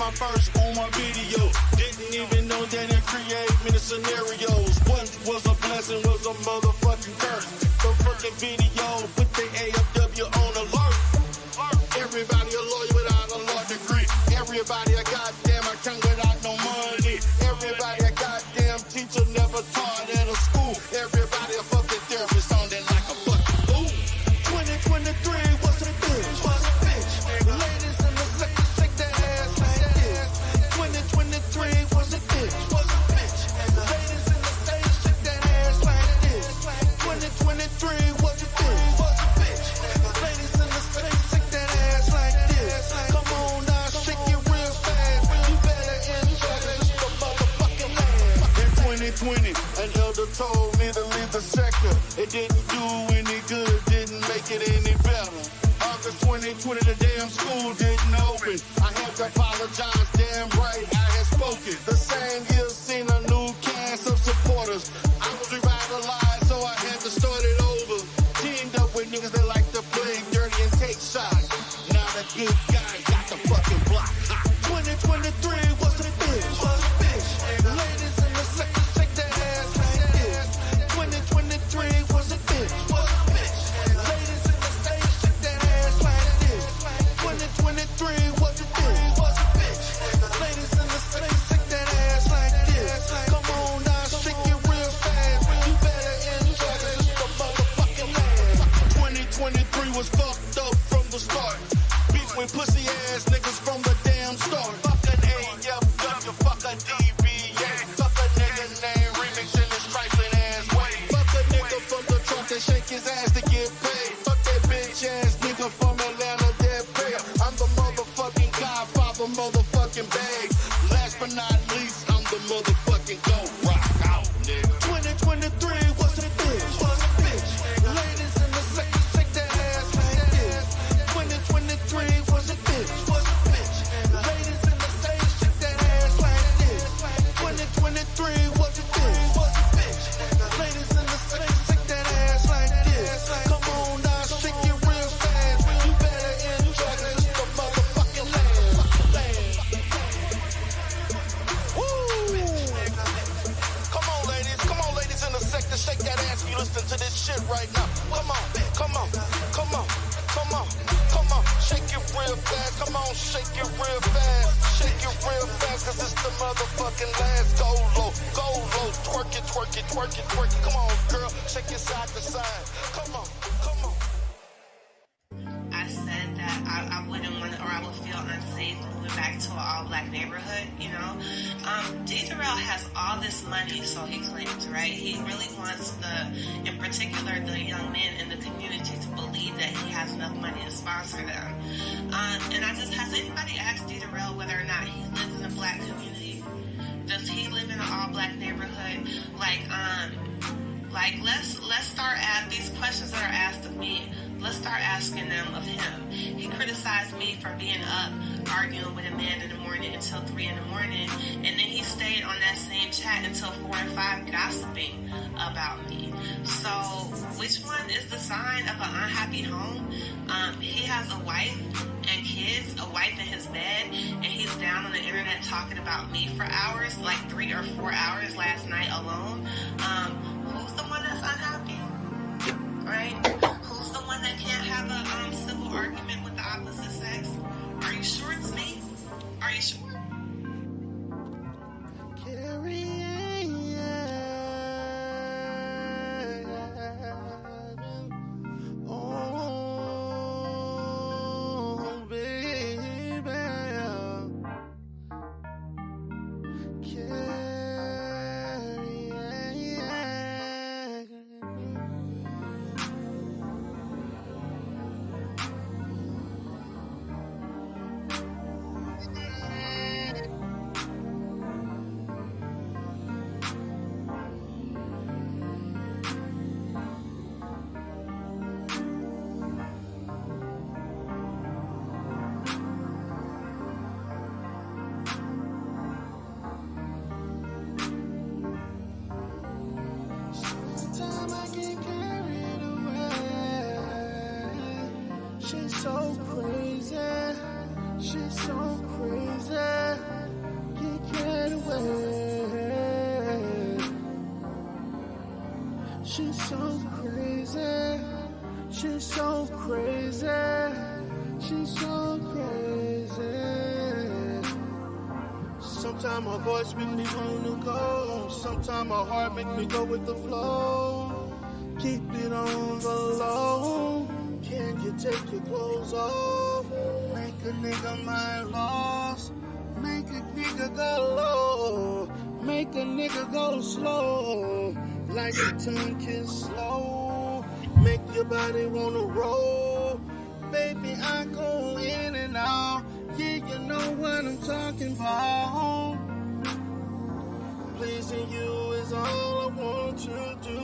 my first on my video. Didn't even know that it create many scenarios. What was a blessing was a motherfucking curse. The fucking video put the AFW on alert. Everybody a lawyer without a law degree. Everybody a goddamn accountant without no money. Everybody a goddamn teacher never taught at a school. Everybody a fucking therapist sounding like a fucking fool. 2023 was a bitch, was a bitch. Ladies in the sector shake their ass like this. 2023 was a bitch, was a bitch. Ladies in the stage shake their ass like this. 2023 was a bitch, was a bitch. Ladies in the stage shake that ass like this. Come on now, shake it real fast. You better enjoy this the motherfucking land. In 2020, an elder told me to leave the sector. It didn't do any good, didn't make it any better. August 2020, the damn school didn't open. I had to apologize, damn right, I had spoken. The same year, seen a new cast of supporters. I was revitalized, so I had to start it over. Teamed up with niggas that like to play dirty and take shots. Now the good guys got the fucking block hot. 2023 was a bitch, was a bitch. Ladies in the sector shake their ass like this. 2023 was a bitch, was a bitch. Ladies in the stage shake that ass like this. 2023 was a bitch, was a bitch. Ladies in the stage shake that ass like this. Come on now, shake it real fast. You better enjoy this the motherfucking land. 2023 was fucked up from the start. Beef with pussy ass niggas from the damn start. Fuck an AFW, fuck a DBA. Fuck a nigga name remix in this trifling ass way. Fuck a nigga from the truck that shake his ass to get paid. Fuck that bitch ass nigga from Atlanta that pay. I'm the motherfucking godfather, motherfucking bag. Last but not least, I'm the motherfucking go rock out, nigga. 2023 was a bitch, was a bitch. Ladies in the sector shake their ass like this. 2023 was a bitch, was a bitch. Ladies in the stage shake their ass like this. 2023 was a bitch, was a bitch. Ladies in the stage shake that ass like this. Come on now, shake it real fast. You better enjoy this the motherfucking land. Woo! Come on ladies in the sector, shake that ass if you listen to this shit right now. Come on, come on, come on, come on, come on, shake it real fast. Come on, shake it real fast, shake it real fast, cause it's the motherfucking last. Go low, twerk it, twerk it, twerk it, twerk it. Come on, girl, shake it side to side. Come on, come on. I said that I wouldn't want to, or I would feel unsafe moving back to an all-black neighborhood, you know. D. Durrell has all this money, so he claims, right? He really wants in particular, the young men in the community to believe that he has enough money to sponsor them. And has anybody asked D. Durrell whether or not he lives in a black community? Does he live in an all-black neighborhood? Let's start at these questions that are asked of me. Let's start asking them of him. He criticized me for being up arguing with a man in the morning until 3 in the morning, and then he stayed on that same chat until 4 and 5 gossiping about me. So which one is the sign of an unhappy home? He has a wife and kids, a wife in his bed, and he's down on the internet talking about me for hours, like 3 or 4 hours last night alone. Who's the one that's unhappy? Right? Who's the one that can't have a civil argument with the opposite sex? Are you sure it's me? Are you sure? She's so crazy. She's so crazy. She's so crazy. She's so crazy. She's so crazy. Sometimes my voice make me wanna go. Sometimes my heart make me go with the flow. Keep it on the low. Can you take your clothes off? Make a nigga mind lost. Make a nigga go low. Make a nigga go slow. Like a tongue kiss slow. Make your body wanna roll. Baby, I go in and out. Yeah, you know what I'm talking about. Pleasing you is all I want to do.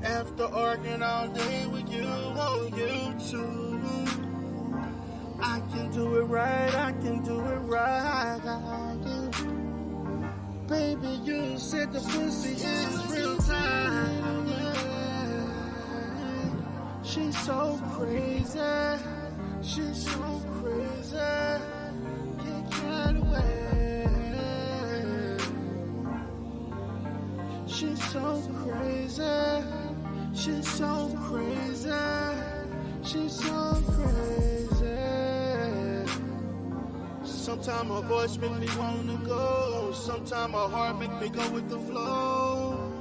After arguing all day with you on YouTube, I can do it right, I can do it right. Baby, you said the pussy is real tight. She's so crazy. She's so crazy. Get carried away. She's so crazy. She's so crazy. She's so crazy. Sometimes my voice make me wanna go. Sometimes my heart make me go with the flow.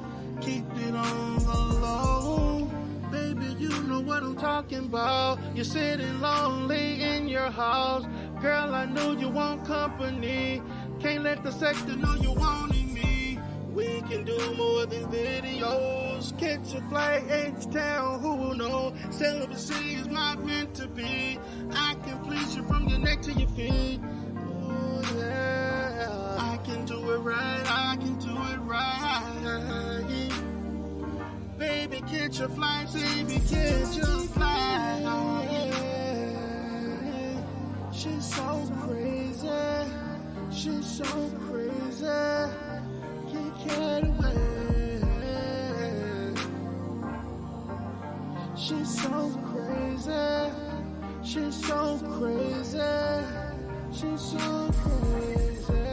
Keep it on the low. Baby, you know what I'm talking about. You're sitting lonely in your house. Girl, I know you want company. Can't let the sector know you wanting me. We can do more than videos. Catch a flight, H-Town, who will know? Celibacy is not meant to be. I can please you from your neck to your feet. Oh, yeah. I can do it right, I can do it right. Baby, catch your flight, baby, catch your flight. She's so crazy. She's so crazy. Get carried away. She's so crazy. She's so crazy. She's so crazy.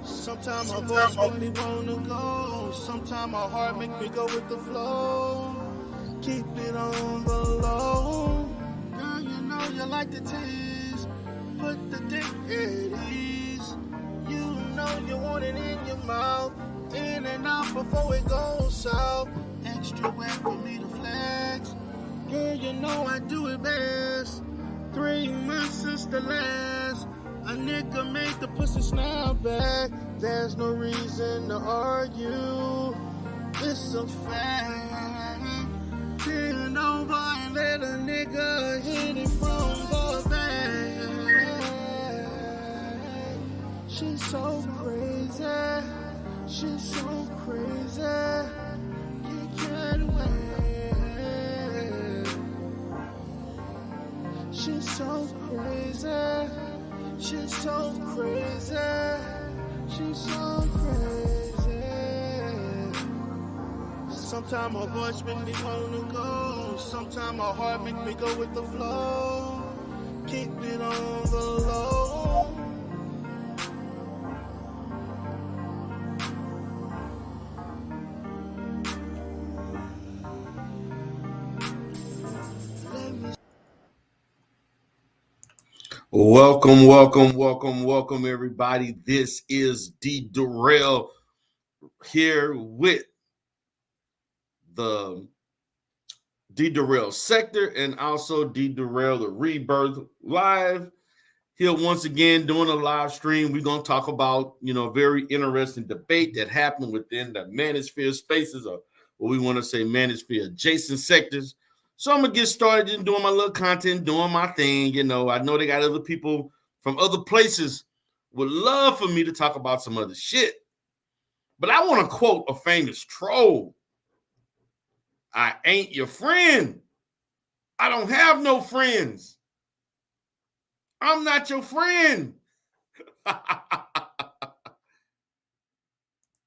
Sometimes my voice make me wanna go. Sometimes my heart make me go with the flow. Keep it on the low. Girl, you know you like to tease. Put the dick at ease. You know you want it in your mouth. In and out before it goes south. Extra wet for me to flex. Girl, you know I do it best. 3 months since the last. A nigga made the pussy snap back. There's no reason to argue. It's a fact. Turn over and let a nigga hit it from the back. She's so crazy. She's so crazy. Get carried away. She's so crazy. She's so crazy. She's so crazy. Sometimes my voice make me wanna go. Sometimes my heart make me go with the flow. Keep it on the low. Welcome, everybody. This is D. Durrell here with the D. Durrell Sector and also D. Durrell the Rebirth live here once again doing a live stream. We're going to talk about, a very interesting debate that happened within the manosphere spaces, or what we want to say manosphere adjacent sectors. So I'm going to get started just doing my little content, doing my thing. I know they got other people from other places would love for me to talk about some other shit. But I want to quote a famous troll. I ain't your friend. I don't have no friends. I'm not your friend.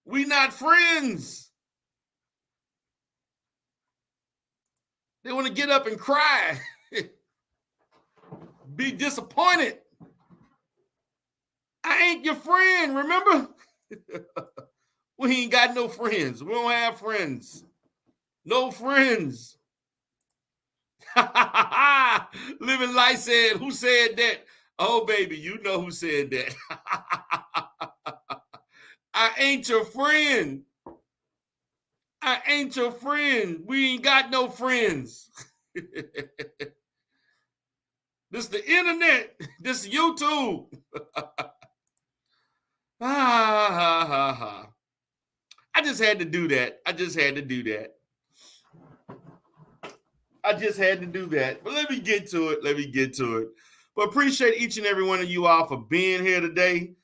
We not friends. They want to get up and cry. Be disappointed. I ain't your friend, remember? We ain't got no friends. We don't have friends. No friends. Living Light said, who said that? Oh, baby, you know who said that. I ain't your friend. I ain't your friend. We ain't got no friends. This is the internet. This is YouTube. I just had to do that. I just had to do that. But let me get to it. But appreciate each and every one of you all for being here today.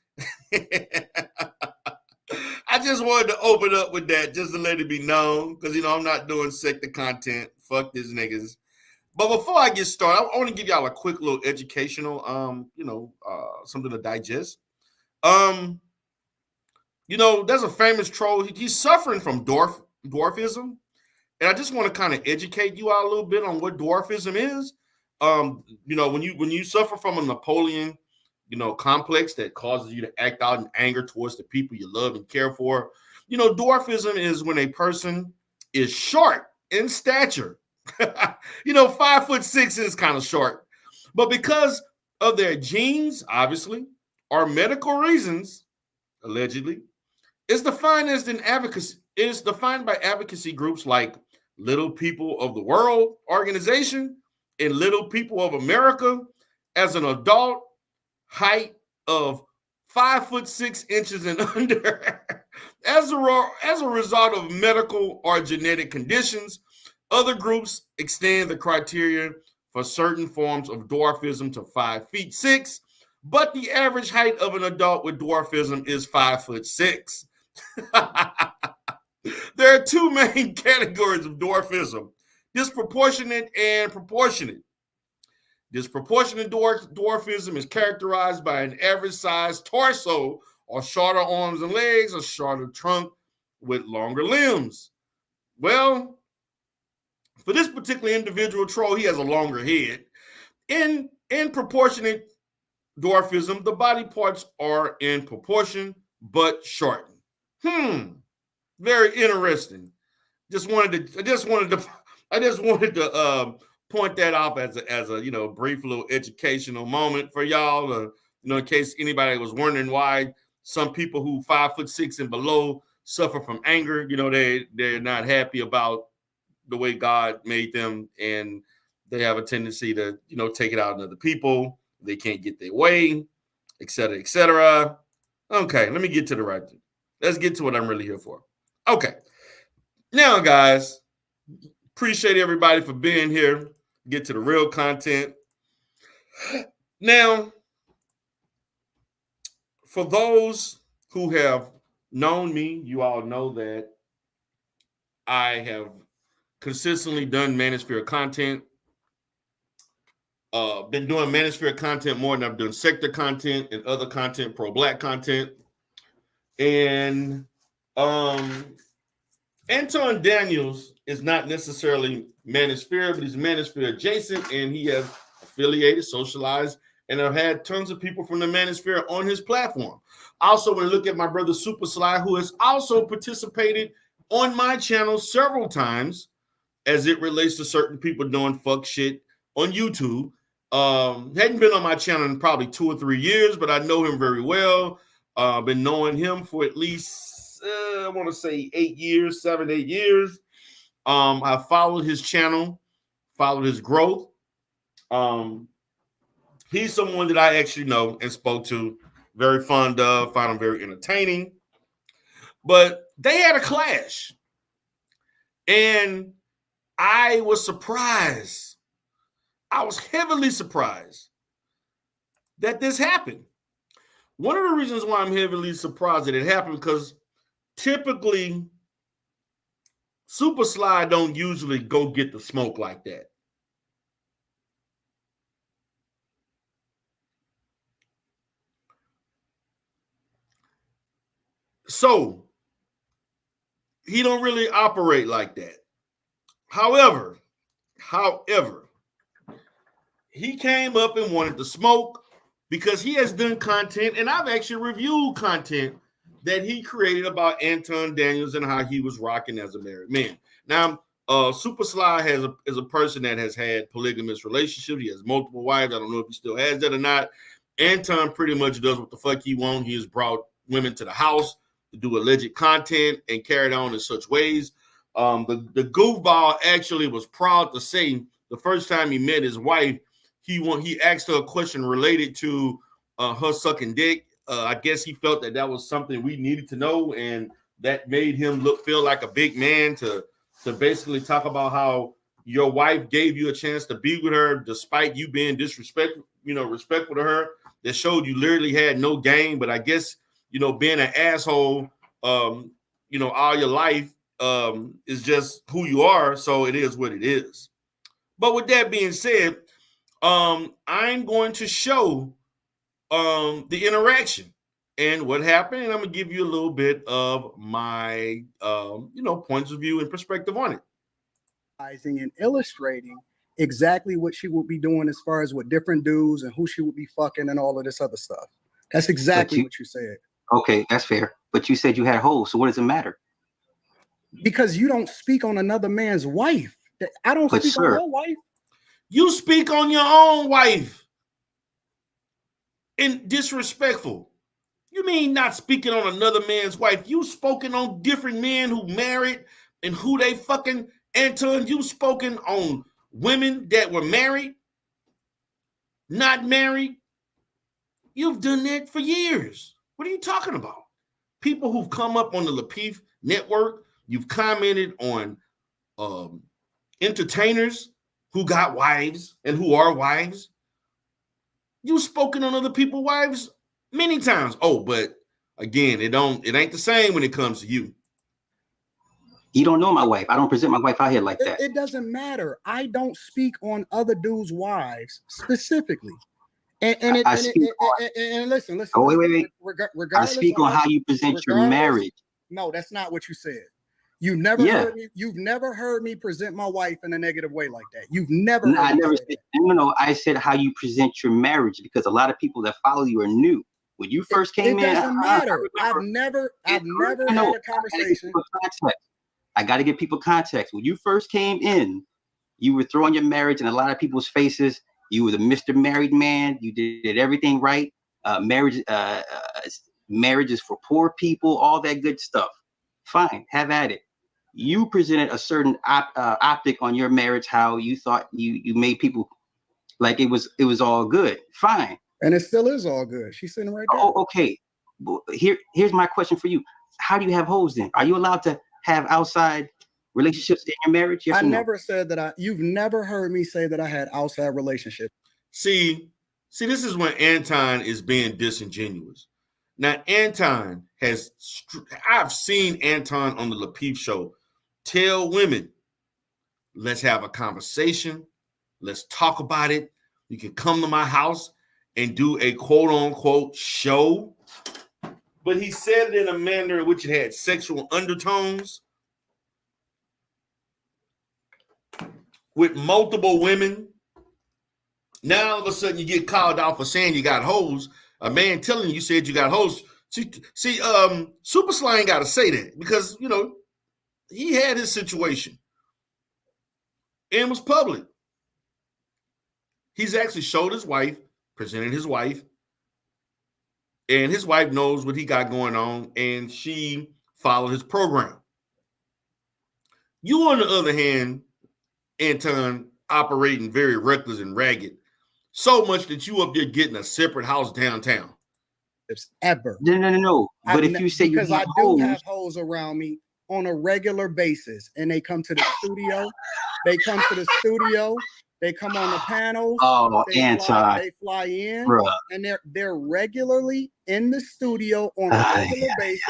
I just wanted to open up with that just to let it be known because, I'm not doing sector content. Fuck these niggas. But before I get started, I want to give y'all a quick little educational, something to digest. There's a famous troll. He's suffering from dwarfism. And I just want to kind of educate you all a little bit on what dwarfism is. When you suffer from a Napoleon, complex that causes you to act out in anger towards the people you love and care for. Dwarfism is when a person is short in stature. 5'6" is kind of short. But because of their genes, obviously, or medical reasons, allegedly, it's defined as an advocacy. It is defined by advocacy groups like Little People of the World Organization and Little People of America as an adult height of 5'6" and under. As a result of medical or genetic conditions, other groups extend the criteria for certain forms of dwarfism to 5'6", but the average height of an adult with dwarfism is 5'6". There are two main categories of dwarfism: disproportionate and proportionate. Disproportionate dwarfism is characterized by an average size torso or shorter arms and legs, a shorter trunk with longer limbs. Well, for this particular individual troll, he has a longer head. In proportionate dwarfism, the body parts are in proportion but shortened. Very interesting. I just wanted to point that off as a brief little educational moment for y'all. In case anybody was wondering why some people who 5'6" and below suffer from anger. They're not happy about the way God made them, and they have a tendency to take it out on other people. They can't get their way, etc., etc. Okay, let me get to the right thing. Let's get to what I'm really here for. Okay. Now, guys, appreciate everybody for being here. Get to the real content. Now, for those who have known me, you all know that I have consistently done manosphere content. Been doing manosphere content more than I've done sector content and other content, pro-black content. And Anton Daniels is not necessarily manosphere, but he's manosphere adjacent, and he has affiliated, socialized, and I've had tons of people from the manosphere on his platform. Also, when I look at my brother Super Sly, who has also participated on my channel several times as it relates to certain people doing fuck shit on YouTube. Hadn't been on my channel in probably 2 or 3 years, but I know him very well. Been knowing him for at least, I want to say 8 years, 7, 8 years. I followed his channel, followed his growth. He's someone that I actually know and spoke to, very fond of, found him very entertaining. But they had a clash. And I was surprised. I was heavily surprised that this happened. One of the reasons why I'm heavily surprised that it happened, because typically Super Sly don't usually go get the smoke like that. So he don't really operate like that. However, he came up and wanted to smoke because he has done content, and I've actually reviewed content that he created about Anton Daniels and how he was rocking as a married man. Now, Super Sly is a person that has had polygamous relationships. He has multiple wives. I don't know if he still has that or not. Anton pretty much does what the fuck he wants. He has brought women to the house to do alleged content and carried on in such ways. The goofball actually was proud to say the first time he met his wife, he asked her a question related to her sucking dick. I guess he felt that was something we needed to know, and that made him feel like a big man to basically talk about how your wife gave you a chance to be with her despite you being respectful to her. That showed you literally had no game. But I guess, being an asshole, all your life is just who you are. So it is what it is. But with that being said, I'm going to show the interaction and what happened, and I'm gonna give you a little bit of my points of view and perspective on it. And illustrating exactly what she would be doing as far as with different dudes and who she would be fucking and all of this other stuff. That's exactly what you said. Okay, that's fair. But you said you had hoes, so what does it matter? Because you don't speak on another man's wife. I don't speak on your wife. You speak on your own wife. And disrespectful. You mean not speaking on another man's wife? You spoken on different men who married and who they fucking. Anton, you spoken on women that were married, not married. You've done that for years. What are you talking about? People who've come up on the Lapeef network, you've commented on entertainers who got wives and who are wives. You've spoken on other people's wives many times. Oh, but again, it ain't the same when it comes to you. You don't know my wife. I don't present my wife out here like that. It doesn't matter. I don't speak on other dudes' wives specifically. And listen. Oh, wait. I speak on how you present your marriage. No, that's not what you said. You've never heard me present my wife in a negative way like that. You've never. No, I never said. No. I said how you present your marriage, because a lot of people that follow you are new. When you first came in, it doesn't matter. I've never had a conversation. I got to give people context. When you first came in, you were throwing your marriage in a lot of people's faces. You were the Mr. Married Man. You did everything right. Marriage is for poor people, all that good stuff. Fine, have at it. You presented a certain optic on your marriage, how you thought you made people like it was all good. Fine. And it still is all good. She's sitting right there. Oh, okay. Here's my question for you. How do you have hoes then? Are you allowed to have outside relationships in your marriage? Yes, I never said that. You've never heard me say that I had outside relationships. See, this is when Anton is being disingenuous. Now, Anton I've seen Anton on the Lapeef show tell women, let's have a conversation. Let's talk about it. You can come to my house and do a quote unquote show. But he said it in a manner in which it had sexual undertones with multiple women. Now all of a sudden you get called out for saying you got hoes. A man telling you said you got hoes. See, Super Sly ain't got to say that because, he had his situation. And it was public. He's actually showed his wife, presented his wife, and his wife knows what he got going on, and she followed his program. You, on the other hand, Anton, operating very reckless and ragged, so much that you up there getting a separate house downtown. Ever. No. But if you say because I do have hoes around me on a regular basis, and they come to the studio. They come on the panels. Oh, Anton. They fly in, bruh. And they're regularly in the studio on a regular basis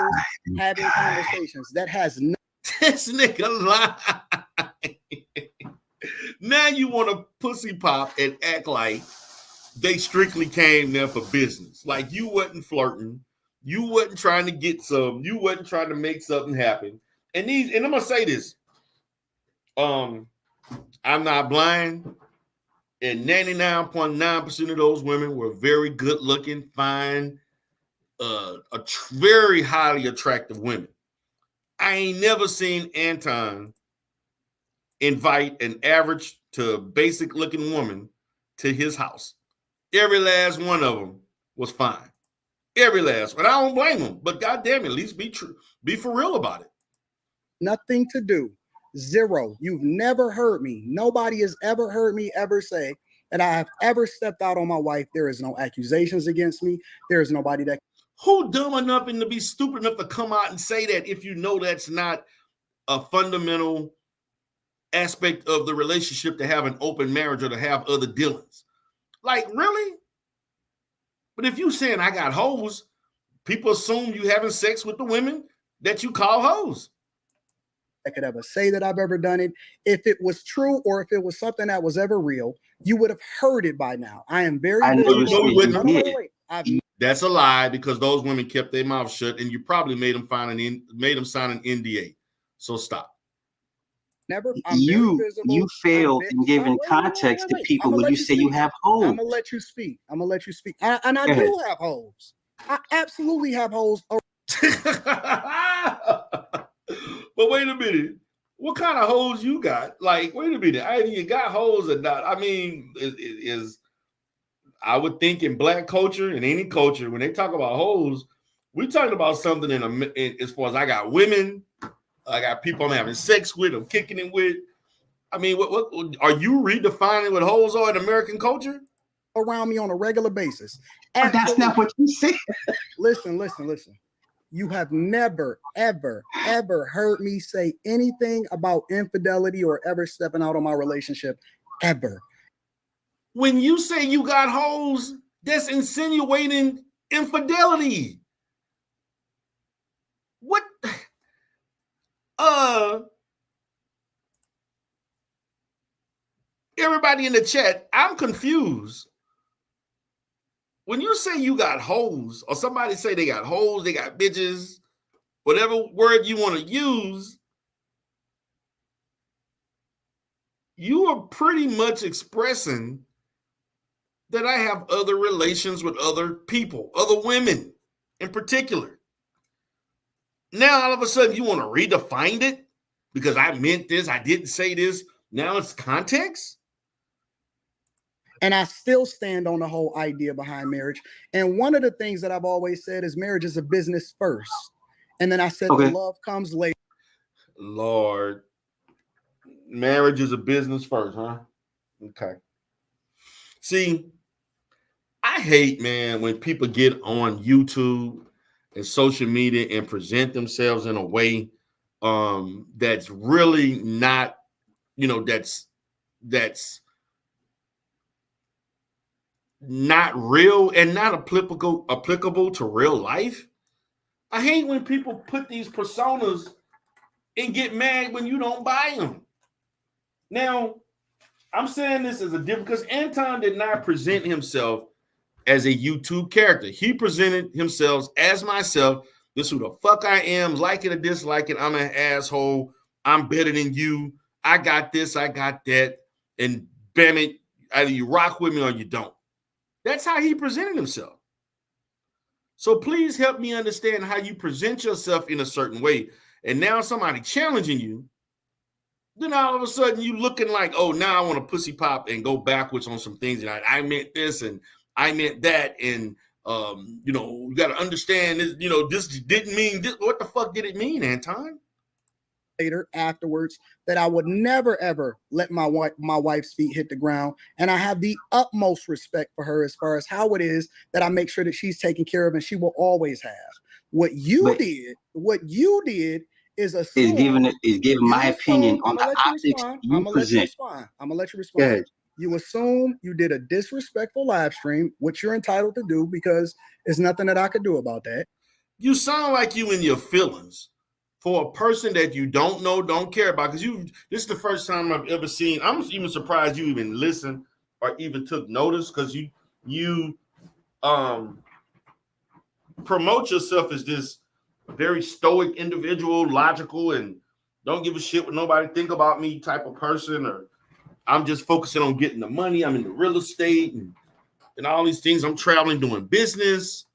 having conversations. That has no. This nigga lie. Now you want to pussy pop and act like they strictly came there for business. Like you wasn't flirting. You wasn't trying to get some. You wasn't trying to make something happen. And I'm gonna say this. I'm not blind. And 99.9% of those women were very good looking, fine, very highly attractive women. I ain't never seen Anton invite an average to basic looking woman to his house. Every last one of them was fine. Every last one. I don't blame them, but goddamn it, at least be true. Be for real about it. Nothing to do. Zero. You've never heard me. Nobody has ever heard me ever say that I have ever stepped out on my wife. There is no accusations against me. There is nobody that. Who dumb enough and to be stupid enough to come out and say that if you know that's not a fundamental aspect of the relationship to have an open marriage or to have other dealings? Like, really? But if you saying I got hoes, people assume you having sex with the women that you call hoes. I could ever say that I've ever done it. If it was true or if it was something that was ever real, you would have heard it by now. I am very. That's a lie because those women kept their mouth shut, and you probably made them sign an NDA. So stop. Never. You failed in giving context to people when you say you have hoes. I'm gonna let you speak. And I do have hoes. I absolutely have hoes. But wait a minute. What kind of hoes you got? Like, wait a minute. Either you got hoes or not. I mean, I would think in black culture, in any culture, when they talk about hoes, we're talking about something as far as I got women, I got people I'm having sex with, I'm kicking it with. I mean, what are you redefining what hoes are in American culture? Around me on a regular basis. But that's not what you said. Listen. You have never, ever heard me say anything about infidelity or ever stepping out on my relationship, ever. When you say you got hoes, that's insinuating infidelity. What? Everybody in the chat, I'm confused. When you say you got hoes, or somebody say they got hoes, they got bitches, whatever word you want to use, you are pretty much expressing that I have other relations with other people, other women in particular. Now, all of a sudden, you want to redefine it because I meant this, I didn't say this. Now it's context. And I still stand on the whole idea behind marriage. And one of the things that I've always said is marriage is a business first. And then I said the love comes later. Lord, marriage is a business first, huh? Okay. See, I hate, man, when people get on YouTube and social media and present themselves in a way that's really not, that's not real and not applicable to real life. I hate when people put these personas and get mad when you don't buy them. Now, I'm saying this as a different because Anton did not present himself as a YouTube character. He presented himself as myself. This is who the fuck I am, like it or dislike it. I'm an asshole. I'm better than you. I got this, I got that. And bam it, either you rock with me or you don't. That's how he presented himself. So please help me understand how you present yourself in a certain way. And now somebody challenging you, then all of a sudden you looking like, oh, now I want to pussy pop and go backwards on some things. And I meant this and I meant that. And, you got to understand this, this didn't mean this. What the fuck did it mean, Anton? Later, afterwards, that I would never, ever let my wife's feet hit the ground. And I have the utmost respect for her as far as how it is that I make sure that she's taken care of and she will always have. What you did is giving my opinion on the optics you present. I'm gonna let you respond. You assume you did a disrespectful live stream, which you're entitled to do because there's nothing that I could do about that. You sound like you in your feelings for a person that you don't know, don't care about. Because this is the first time I've ever seen. I'm even surprised you even listened or even took notice because you promote yourself as this very stoic individual, logical, and don't give a shit what nobody think about me type of person, or I'm just focusing on getting the money. I'm in the real estate and all these things. I'm traveling, doing business.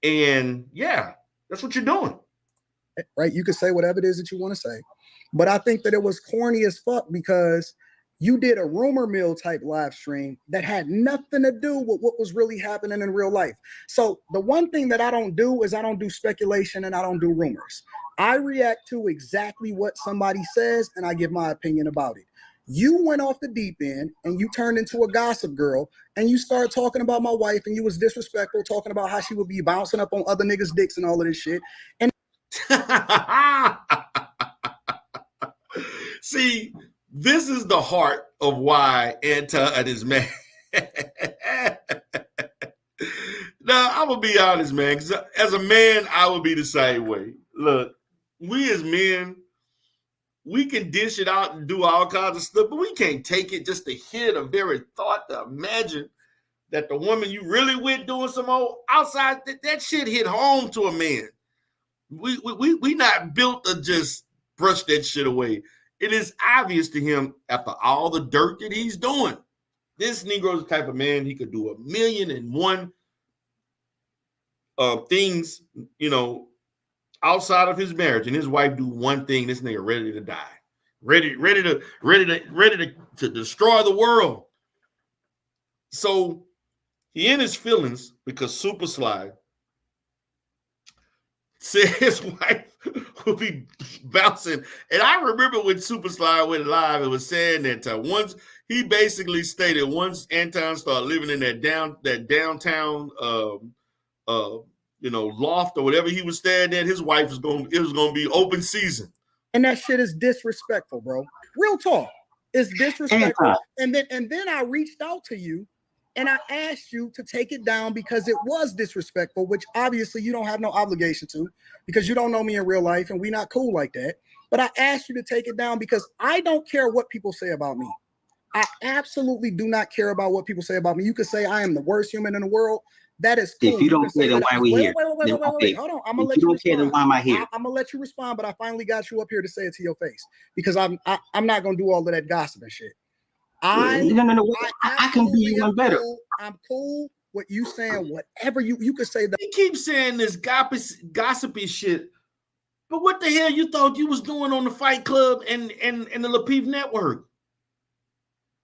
And yeah, that's what you're doing. Right? You can say whatever it is that you want to say. But I think that it was corny as fuck because you did a rumor mill type live stream that had nothing to do with what was really happening in real life. So the one thing that I don't do is I don't do speculation and I don't do rumors. I react to exactly what somebody says and I give my opinion about it. You went off the deep end and you turned into a gossip girl and you started talking about my wife and you was disrespectful, talking about how she would be bouncing up on other niggas' dicks and all of this shit. And see, this is the heart of why Anton is mad. Now, I'm gonna be honest, man, because as a man, I would be the same way. Look, we as men, we can dish it out and do all kinds of stuff, but we can't take it just to hear the very thought, to imagine that the woman you really with doing some old outside, that shit hit home to a man. We not built to just brush that shit away. It is obvious to him after all the dirt that he's doing. This Negro's the type of man, he could do 1,000,001 things, you know, outside of his marriage, and his wife do one thing. This nigga ready to die, ready to destroy the world. So he in his feelings because Super Sly said his wife will be bouncing. And I remember when Super Sly went live, it was saying that once he basically stated once Anton started living in that downtown loft or whatever he was staying at, his wife was going to be open season. And that shit is disrespectful, bro. Real talk. It's disrespectful. And then I reached out to you and I asked you to take it down because it was disrespectful, which obviously you don't have no obligation to because you don't know me in real life and we not cool like that. But I asked you to take it down because I don't care what people say about me. I absolutely do not care about what people say about me. You could say I am the worst human in the world. That is cool. If you don't care, then why are we here? Wait. Hold on. I'm gonna let you respond. Why am I here? I'm gonna let you respond, but I finally got you up here to say it to your face because I'm not gonna do all of that gossip and shit. No. I can be even better. I'm cool with you saying whatever you could say. That he keeps saying this gossipy shit, but what the hell you thought you was doing on the Fight Club and the Lapeef Network?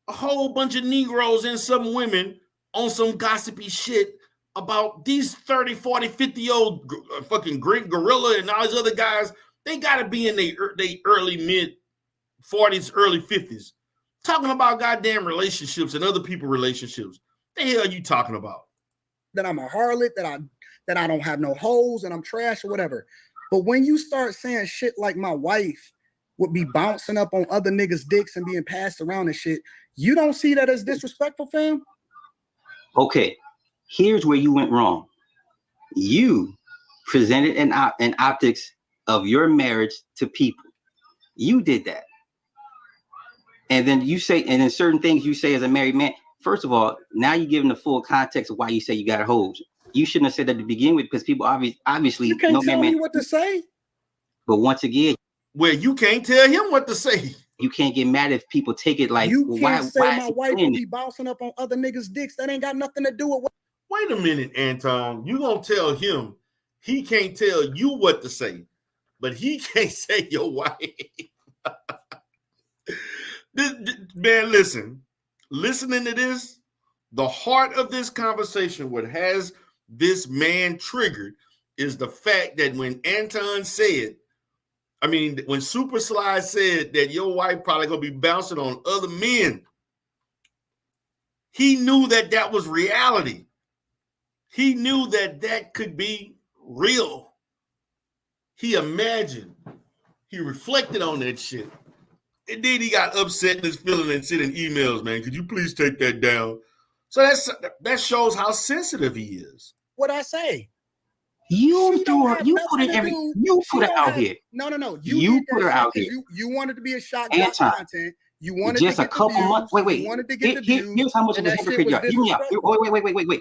A whole bunch of Negroes and some women on some gossipy shit about these 30, 40, 50-year-old fucking Great Gorilla and all these other guys. They got to be in their early mid-40s, early 50s. Talking about goddamn relationships and other people's relationships. The hell are you talking about? That I'm a harlot, that I don't have no hoes and I'm trash or whatever. But when you start saying shit like my wife would be bouncing up on other niggas' dicks and being passed around and shit, you don't see that as disrespectful, fam? Okay, here's where you went wrong. You presented an optics of your marriage to people. You did that. And then you say, and then certain things you say as a married man, first of all, now you're giving the full context of why you say you got hoes. You shouldn't have said that to begin with because people obviously you can't tell me what to say. But once again, well, you can't tell him what to say. You can't get mad if people take it like you can't say my wife will be bouncing up on other niggas' dicks. That ain't got nothing to do with what. Wait a minute, Anton. You gonna tell him he can't tell you what to say, but he can't say your wife. Man, listening to this, the heart of this conversation, what has this man triggered is the fact that when Anton said, when Super Sly said that your wife probably gonna be bouncing on other men, he knew that was reality. He knew that could be real. He imagined, he reflected on that shit. And then he got upset in his feeling and sent in emails, man, could you please take that down? So that shows how sensitive he is. What'd I say? You put it out here. No. You put her out here. You wanted to be a shock jock content. You wanted just to a couple months. Wait. You wanted to get the views. Here's how much of a hypocrite you are. Hear me out.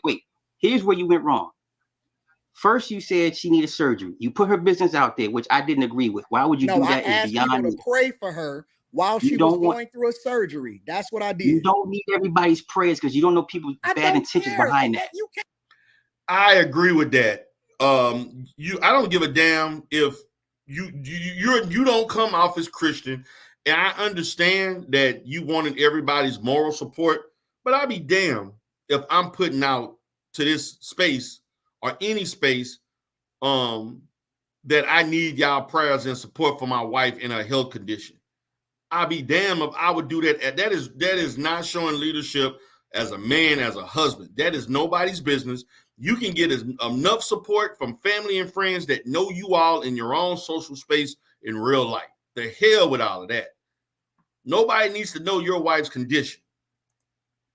Wait. Here's where you went wrong. First, you said she needed surgery. You put her business out there, which I didn't agree with. Why would you do that? I asked people to pray for her while she was going through a surgery. That's what I did. You don't need everybody's prayers because you don't know people's bad intentions behind that. I agree with that. I don't give a damn if you don't come off as Christian, and I understand that you wanted everybody's moral support, but I'll be damned if I'm putting out to this space or any space that I need y'all prayers and support for my wife in her health condition. I'll be damned if I would do that. That is not showing leadership as a man, as a husband. That is nobody's business. You can get enough support from family and friends that know you all in your own social space in real life. The hell with all of that. Nobody needs to know your wife's condition.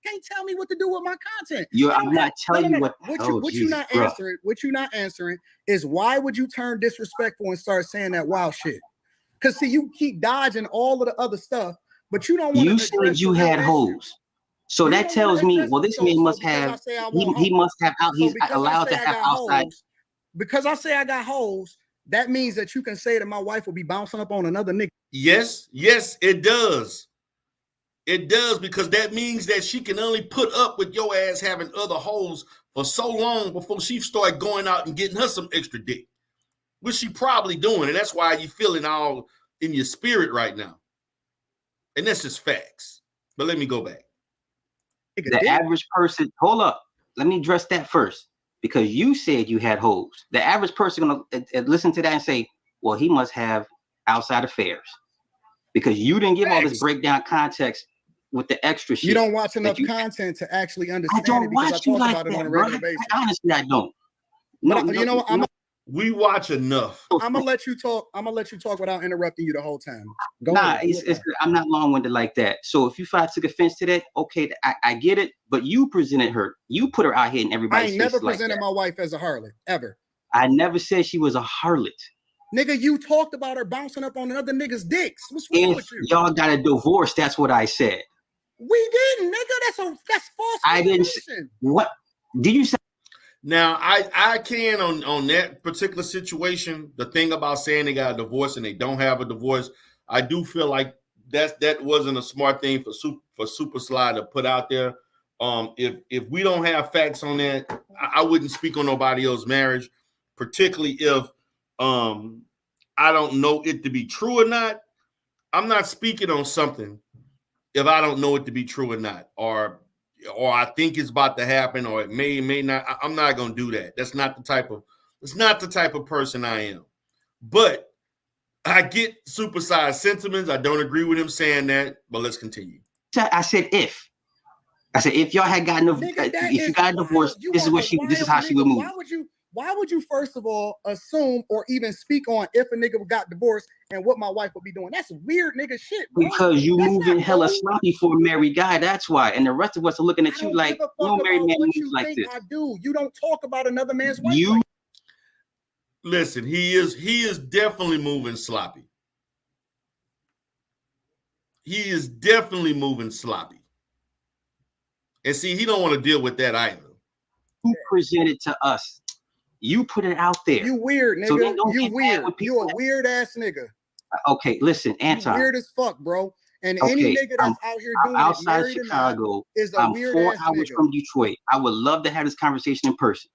Can't tell me what to do with my content. I'm not telling you what. What you not answering? What you not answering is why would you turn disrespectful and start saying that wild shit? Because see, you keep dodging all of the other stuff, but you don't want to. You said you had hoes, so that tells me, well, this man must have. He must have out. He's allowed to have outside. Because I say I got hoes, that means that you can say that my wife will be bouncing up on another nigga. Yes, it does. It does, because that means that she can only put up with your ass having other hoes for so long before she start going out and getting her some extra dick, which she probably doing, and that's why you feeling all in your spirit right now. And that's just facts. But let me go back. The average person, hold up, let me address that first, because you said you had hoes. The average person gonna listen to that and say, well, he must have outside affairs, because you didn't give all this breakdown context with the extra shit. You don't watch enough content to actually understand. I don't it because watch I you talk like about that, it on a bro. regular basis. Honestly, I don't. No, you know what? We watch enough. I'm gonna let you talk. I'm gonna let you talk without interrupting you the whole time. I'm not long-winded like that. So if you took offense to that, okay, I get it. But you presented her. You put her out here in everybody's face. I ain't never presented my wife as a harlot ever. I never said she was a harlot. Nigga, you talked about her bouncing up on another nigga's dicks. What's wrong with you? Y'all got a divorce, that's what I said. We didn't, nigga. That's false. I didn't. What did you say? Now I can on that particular situation. The thing about saying they got a divorce and they don't have a divorce, I do feel like that wasn't a smart thing for Super Sly to put out there. If we don't have facts on that, I wouldn't speak on nobody else's marriage, particularly if I don't know it to be true or not. I'm not speaking on something if I don't know it to be true or not, or I think it's about to happen, or it may not. I'm not gonna do that. That's not the type of person I am. But I get Super Size sentiments. I don't agree with him saying that, but let's continue. I said if y'all had gotten if you got a divorce, this is how she would move. Why would you first of all assume or even speak on if a nigga got divorced and what my wife would be doing? That's weird nigga shit, bro. Because you moving hella sloppy for a married guy, that's why. And the rest of us are looking at you like no married man moves like this. I do. You don't talk about another man's wife. Listen, he is definitely moving sloppy. He is definitely moving sloppy. And see, he don't want to deal with that either. You presented to us. You put it out there. You weird, nigga. So you weird. You a weird ass nigga. Okay, listen, Anton. You weird as fuck, bro. And any nigga that's out here doing outside Chicago, I'm 4 hours from Detroit. I would love to have this conversation in person.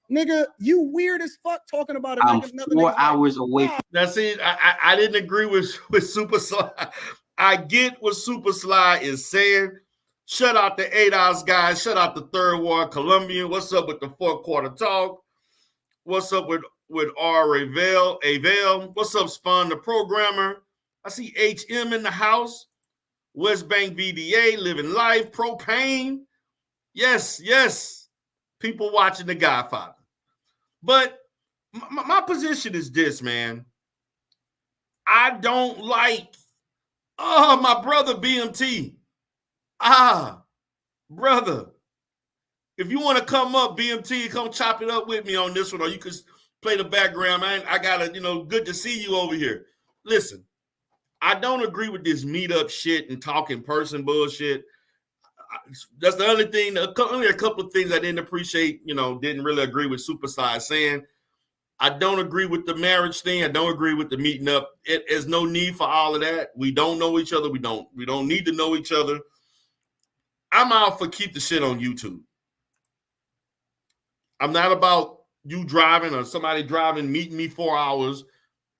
Nigga, you weird as fuck talking about it. I'm 4 hours away from. That's it. I didn't agree with Super Sly. I get what Super Sly is saying. Shut out the 8 hours guys. Shut out the Third Ward Colombian. What's up with the 4 quarter talk? What's up with R. Avell? What's up, Spawn the programmer? I see HM in the house. West Bank VDA, living life, propane. Yes. People watching The Godfather. But my position is this, man. I don't like, my brother BMT. Brother. If you want to come up, BMT, come chop it up with me on this one, or you can play the background, man. I got to, good to see you over here. Listen, I don't agree with this meetup shit and talk in person bullshit. That's the only thing, only a couple of things I didn't appreciate, didn't really agree with Super Sly saying. I don't agree with the marriage thing. I don't agree with the meeting up. There's no need for all of that. We don't know each other. We don't need to know each other. I'm out for keep the shit on YouTube. I'm not about you driving or somebody driving, meeting me 4 hours,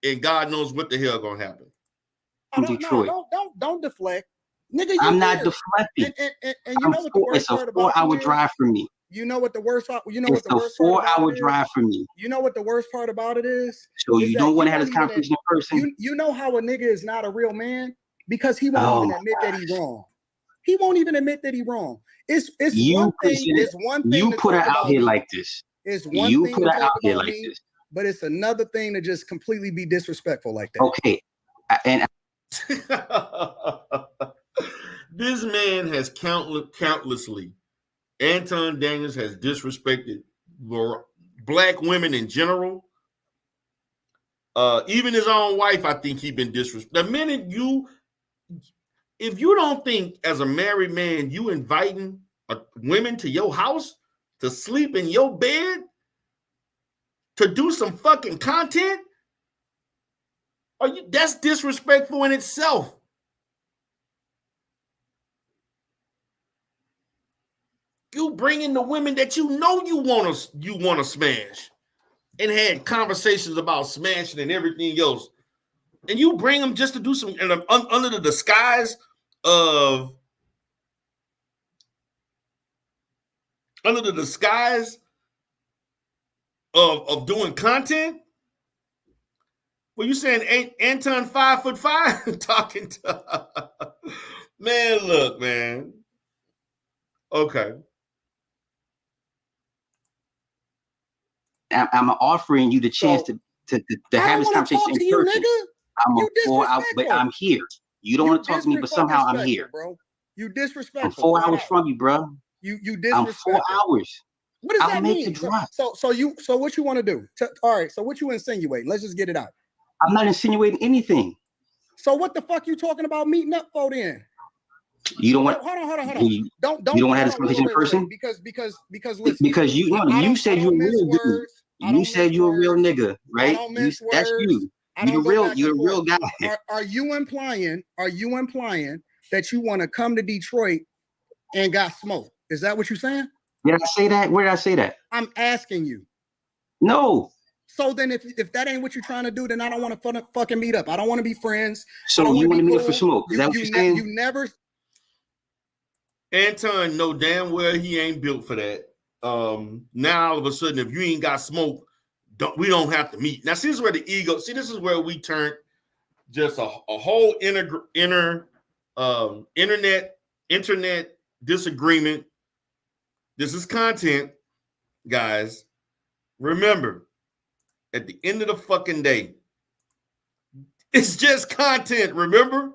and God knows what the hell gonna happen. From Detroit. Don't deflect. Nigga, I'm not deflecting. And you know what the worst part about it is? It's a 4 hour drive for me. You know what the worst part? You know It's what the worst a 4 part about hour it is? drive for me. You know what the worst part about it is? So you don't want to have this conversation in person? You know how a nigga is not a real man? Because he won't even admit that he's wrong. He won't even admit that he's wrong. It's one thing. It's one thing. You put her out here like this. It's one thing to talk about me, but it's another thing to just completely be disrespectful like that. Okay, and this man has countlessly. Anton Daniels has disrespected black women in general. Even his own wife, I think he's been disrespected. The minute if you don't think as a married man, you inviting women to your house to sleep in your bed, to do some fucking content, that's disrespectful in itself. You bring in the women that you know you want to smash, and had conversations about smashing and everything else, and you bring them just to do some under the disguise of doing content. Well, you saying Anton 5'5" talking to man? Look, man. Okay. I'm offering you the chance to have this conversation in person. I'm a 4 hour, but I'm here. You don't want to talk to me, but somehow I'm here, bro. You disrespectful. I'm 4 hours from you, bro. You disrespectful. I'm 4 hours. What does that mean? Make the drop. So what you want to do? All right. So what you insinuating? Let's just get it out. I'm not insinuating anything. So what the fuck you talking about meeting up for then? You don't want. Hold on. You don't want to have this conversation in person? Because listen. Because you said you're a real dude. You said you're a real nigga, right? That's you. You're a real guy. Are you implying that you want to come to Detroit and got smoked? Is that what you're saying? Did I say that? Where did I say that? I'm asking you. No. So then if that ain't what you're trying to do, then I don't want to fucking meet up. I don't want to be friends. So you want to meet up for smoke? Is that what you're saying? You never. Anton know damn well he ain't built for that. Now all of a sudden, if you ain't got smoke, we don't have to meet. Now, see, this is where the ego. See, this is where we turn just a whole internet disagreement. This is content, guys. Remember, at the end of the fucking day, it's just content. Remember,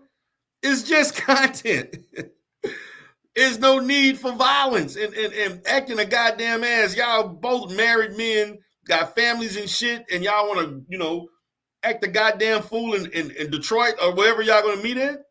it's just content. There's no need for violence and acting a goddamn ass. Y'all both married men, got families and shit, and y'all want to, act a goddamn fool in Detroit or wherever y'all going to meet at?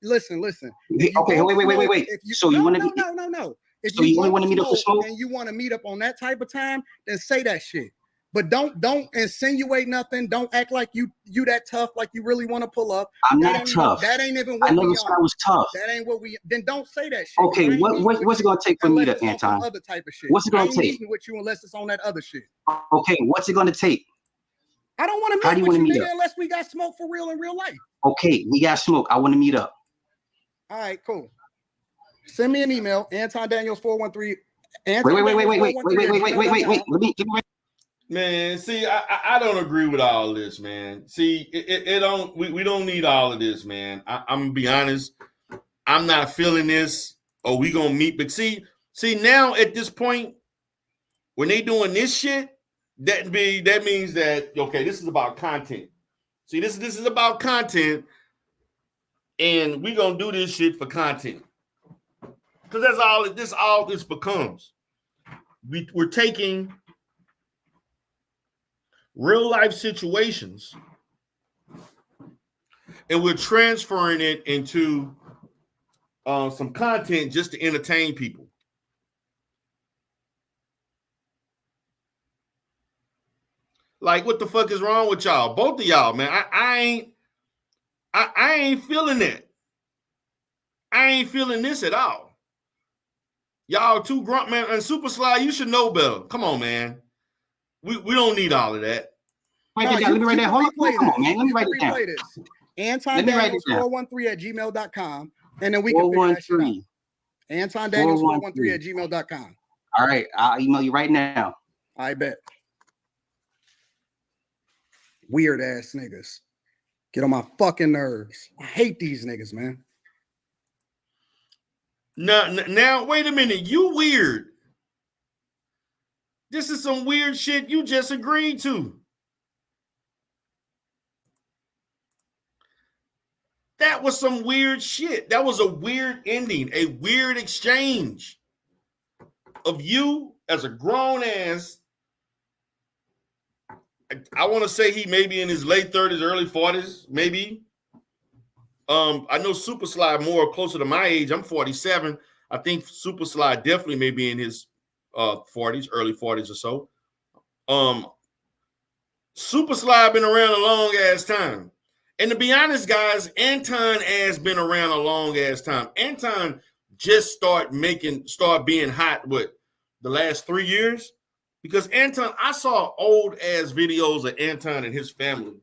Listen. Okay, wait. So you want to? No. If so you only want to meet up for smoke? And you want to meet up on that type of time, then say that shit. But don't insinuate nothing. Don't act like you that tough, like you really want to pull up. I'm not tough. That ain't even what I never said I was tough. That ain't what we. Then don't say that shit. Okay, what's it gonna take for me to Anton? Other type of shit. What's it gonna take? Meeting with you unless it's on that other shit. Okay, what's it gonna take? I don't want to meet with you, nigga, unless we got smoke for real in real life. Okay, we got smoke. I want to meet up. All right, cool. Send me an email, Anton Daniels 413. Wait. Let me. Man, see, I don't agree with all this, man. See, we don't need all of this, man. I'm gonna be honest. I'm not feeling this. Or we gonna meet, but see now at this point, when they doing this shit, that means that okay, this is about content. See, this is about content, and we gonna do this shit for content. Because that's all this becomes. We're taking real life situations and we're transferring it into some content just to entertain people. Like, what the fuck is wrong with y'all? Both of y'all, man. I ain't feeling that. I ain't feeling this at all. Y'all too grunt, man. And Super Sly, you should know better. Come on, man. We don't need all of that. Write that down. Let me write that. Hold on, come on, man. Let me write it down. Anton Daniels 413@gmail.com, and then we can figure that shit out. Anton Daniels 413@gmail.com. All right, I'll email you right now. I bet. Weird ass niggas get on my fucking nerves. I hate these niggas, man. Now, wait a minute. You weird. This is some weird shit you just agreed to. That was some weird shit. That was a weird ending, a weird exchange of you as a grown ass. I want to say he may be in his late 30s, early 40s, maybe. I know Super Sly more closer to my age. I'm 47. I think Super Sly definitely may be in his 40s, early 40s or so. Super Sly been around a long ass time. And to be honest, guys, Anton has been around a long ass time. Anton just start being hot with the last 3 years. Because Anton, I saw old ass videos of Anton and his family.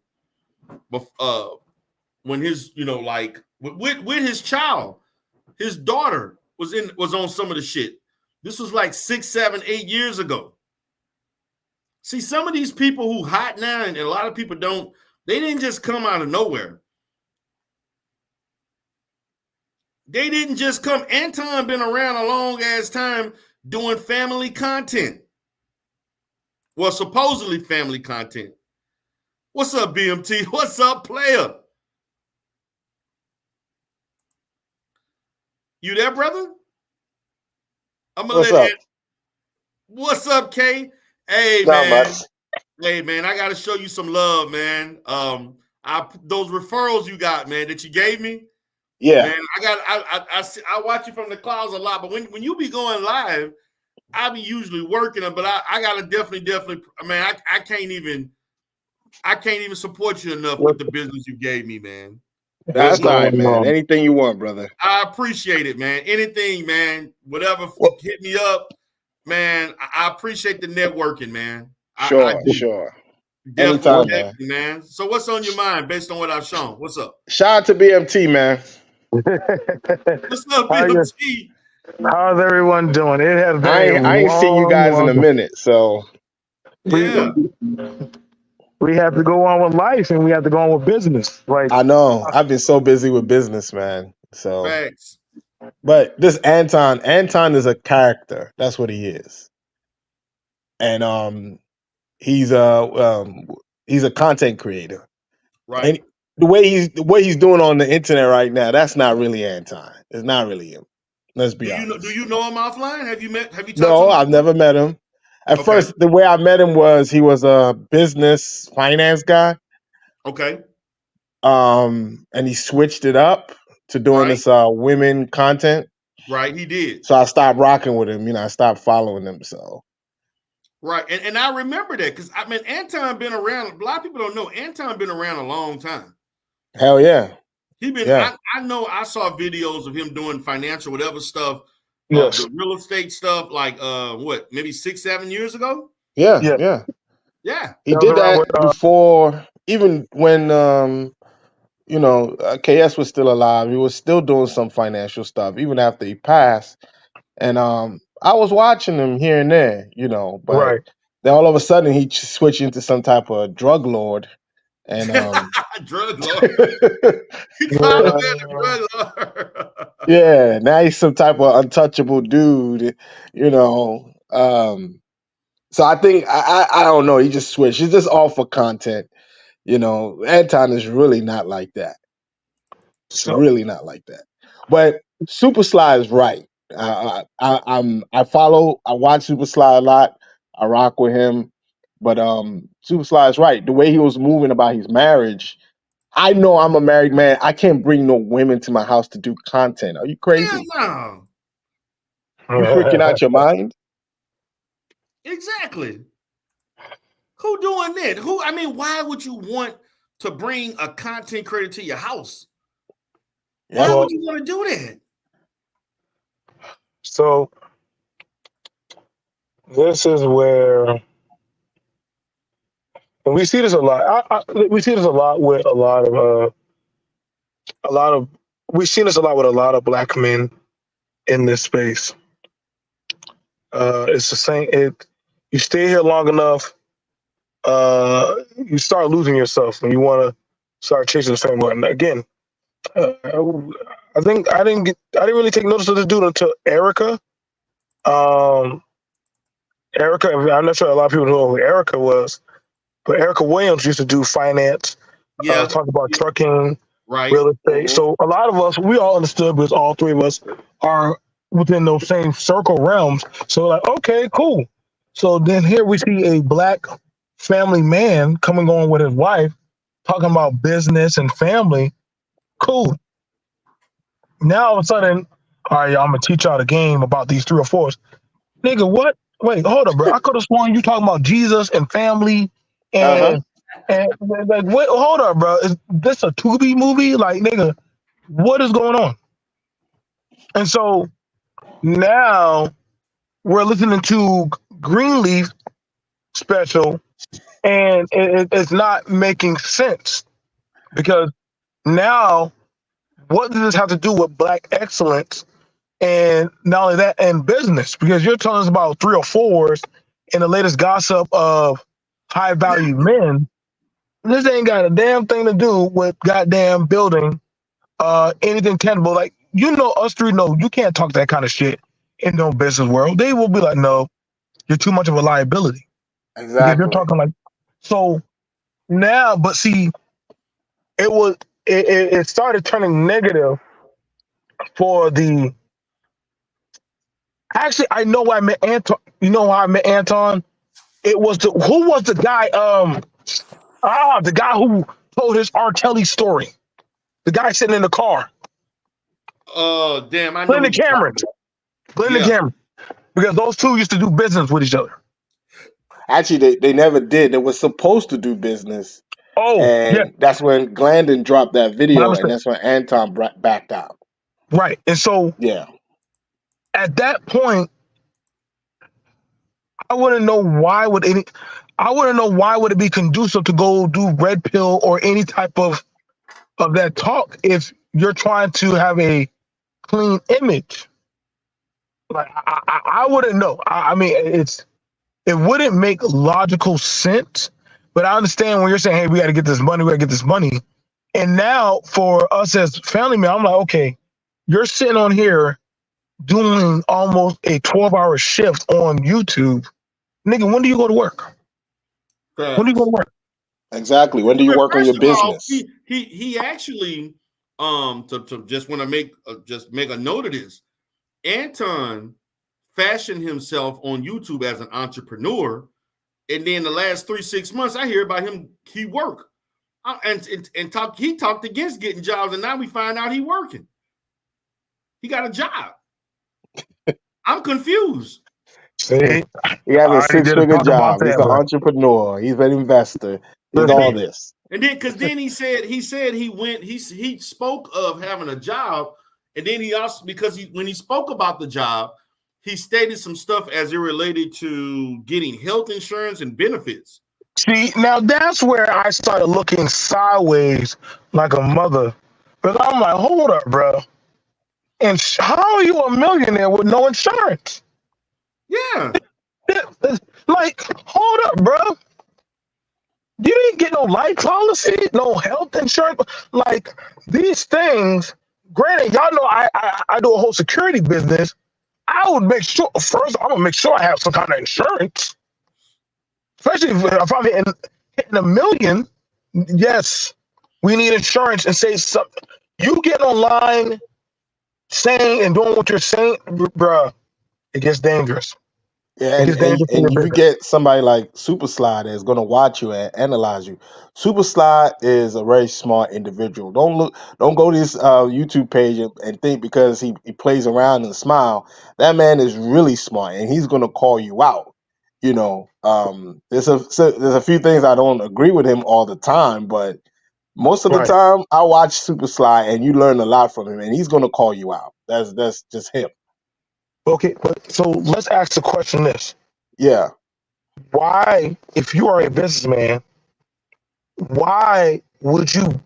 When his, like with his child, his daughter was on some of the shit. This was like 6, 7, 8 years ago. See, some of these people who hot now, and a lot of people don't, they didn't just come out of nowhere. They didn't just come. Anton been around a long ass time doing family content. Well, supposedly family content. What's up, BMT? What's up, player? You there, brother? I'm gonna let it. What's up, K? Hey, man. Hey, man, I gotta show you some love, man. Those referrals you got, man, that you gave me. Yeah. Man, I watch you from the clouds a lot, but when you be going live, I be usually working them, but I gotta definitely, man, I can't even support you enough with the business you gave me, man. That's all right, man. Anything you want, brother. I appreciate it, man. Anything, man. Whatever, hit me up, man. I appreciate the networking, man. Sure. Definitely, man. So what's on your mind based on what I've shown? What's up? Shout out to BMT, man. What's up, BMT? How's everyone doing? It has been I ain't seen you guys in a minute, so yeah. We have to go on with life and we have to go on with business. Like I know. I've been so busy with business, man. So Thanks. But this Anton is a character. That's what he is. And he's a content creator. Right. And the way he's doing on the internet right now, that's not really Anton. It's not really him. Let's be honest. Do you know him offline? Have you talked to him? No, I've never met him. At first, the way I met him was he was a business finance guy. Okay. And he switched it up to doing this women content. Right, he did. So I stopped rocking with him. I stopped following him. So. Right, and I remember that because I mean Anton been around. A lot of people don't know Anton been around a long time. Hell yeah. He been. Yeah. I know. I saw videos of him doing financial whatever stuff. Yes. The real estate stuff, like maybe 6, 7 years ago. Yeah. He did that before, even when KS was still alive. He was still doing some financial stuff even after he passed. And I was watching him here and there, but then all of a sudden he switched into some type of drug lord. And drug lord. He called him a drug lord. Yeah, now he's some type of untouchable dude, So I think I don't know. He just switched. He's just all for content, Anton is really not like that. It's really not like that. But Super Sly is right. I watch Super Sly a lot. I rock with him. But Super Sly is right. The way he was moving about his marriage. I know I'm a married man. I can't bring no women to my house to do content. Are you crazy? Hell no. You freaking out your mind? Exactly. Who doing that? Why would you want to bring a content creator to your house? Why would you want to do that? So this is where And we see this a lot. We see this a lot with a lot of we've seen this a lot with a lot of black men in this space. It's the same. You stay here long enough, you start losing yourself, and you want to start chasing the same one again. I think I didn't really take notice of this dude until Erica. Um, Erica, I'm not sure a lot of people know who Erica was, but Erica Williams used to do finance, Yeah, talk about trucking, right. real estate. So a lot of us, we all understood because all three of us are within those same circle realms. So like, okay, cool. So then here we see a black family man coming on with his wife, talking about business and family. Cool. Now all of a sudden, all right, I'm gonna teach y'all the game about these 3 or 4s. Nigga, what? Wait, hold up, bro. I could have sworn you talking about Jesus and family Uh-huh. and like, wait, hold up, bro. Is this a Tubi movie? Like, nigga, what is going on? And so now we're listening to Greenleaf special, and it's not making sense because now what does this have to do with black excellence? And not only that, and business, because you're telling us about 3 or 4s in the latest gossip of high value men. This ain't got a damn thing to do with goddamn building anything tangible. Like, us three know you can't talk that kind of shit in no business world. They will be like, no, you're too much of a liability. Because you're Exactly. talking like so now, but see, it started turning negative for the actually I know why I met Anton. You know why I met Anton? It was who was the guy? The guy who told his R. Kelly story. The guy sitting in the car. Damn, I know who Glenda you're talking Cameron. about. Glenda Yeah. Cameron. Because those two used to do business with each other. Actually, they never did. They were supposed to do business, Oh, yeah, and that's when Glandon dropped that my video, and mistake. that's when Anton backed out. Right. And so Yeah, at that point, I wouldn't know why would it be conducive to go do red pill or any type of that talk if you're trying to have a clean image. Like I wouldn't know. I mean, it wouldn't make logical sense. But I understand when you're saying, "Hey, we got to get this money. We got to get this money." And now for us as family men, I'm like, okay, you're sitting on here doing almost a 12-hour shift on YouTube. Nigga, when do you go to work? When do you go to work? exactly. When do you But work on your first of all, business? he actually to just want to make a note of this. Anton fashioned himself on YouTube as an entrepreneur, and then the last 3-6 months, I hear about him. He work and talk. He talked against getting jobs, and now we find out he working. He got a job. I'm confused. See, He has I a already did a 6-figure talk about job. He's that, an but entrepreneur. He's an investor. He's listen, all this. And then, because then he said he went. He spoke of having a job, and then he also when he spoke about the job, he stated some stuff as it related to getting health insurance and benefits. see, now that's where I started looking sideways like a mother. Because I'm like, hold up, bro. And how are you a millionaire with no insurance? Yeah, Like, hold up, bro. You didn't get no life policy, no health insurance. Like these things. Granted, y'all know I do a whole security business. I would make sure first. I'm gonna make sure I have some kind of insurance, especially if I'm hitting a million. Yes, we need insurance and say something. You get online saying and doing what you're saying, bruh, it gets dangerous. Yeah, It and, gets and dangerous in your and you business. get somebody like Super Slide that's gonna watch you and analyze you. Super Slide is a very smart individual. Don't go to his YouTube page and think because he plays around and smile. That man is really smart and he's gonna call you out. There's a few things I don't agree with him all the time, but most of the Right. time I watch Super Slide and you learn a lot from him and he's gonna call you out. That's just him. Okay, but so let's ask the question this. Yeah. Why, if you are a businessman why would you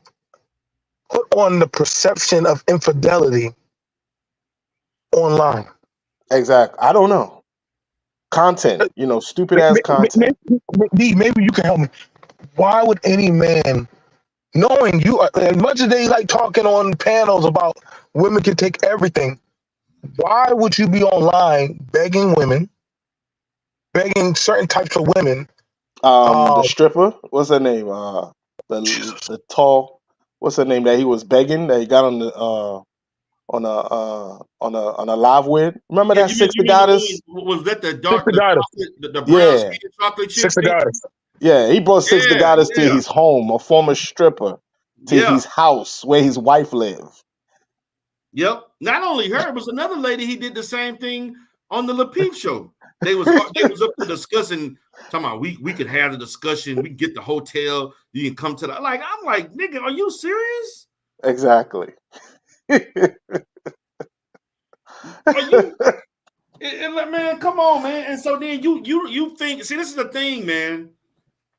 put on the perception of infidelity online? Exactly. I don't know. Content, stupid ass content. Maybe you can help me. Why would any man, knowing you, as much as they like talking on panels about women can take everything, why would you be online begging women, begging certain types of women? The stripper, what's her name? The tall, what's her name that he was begging that he got on the on a live with? Remember Yeah, that Six the Goddess? was that the Six dark, the the goddess. chocolate, the brown Yeah, skin chocolate Six chick the thing? goddess. yeah. He brought Six the Yeah, Goddess to yeah, his home, a former stripper, to yeah. his house where his wife lived. Yep. Not only her, but another lady. He did the same thing on the Lapeef show. They was up there discussing. Talking about we could have the discussion. We can get the hotel. You can come to the I'm like, nigga, are you serious? Exactly. Are you? Man, come on, man. And so then you think, see, this is the thing, man,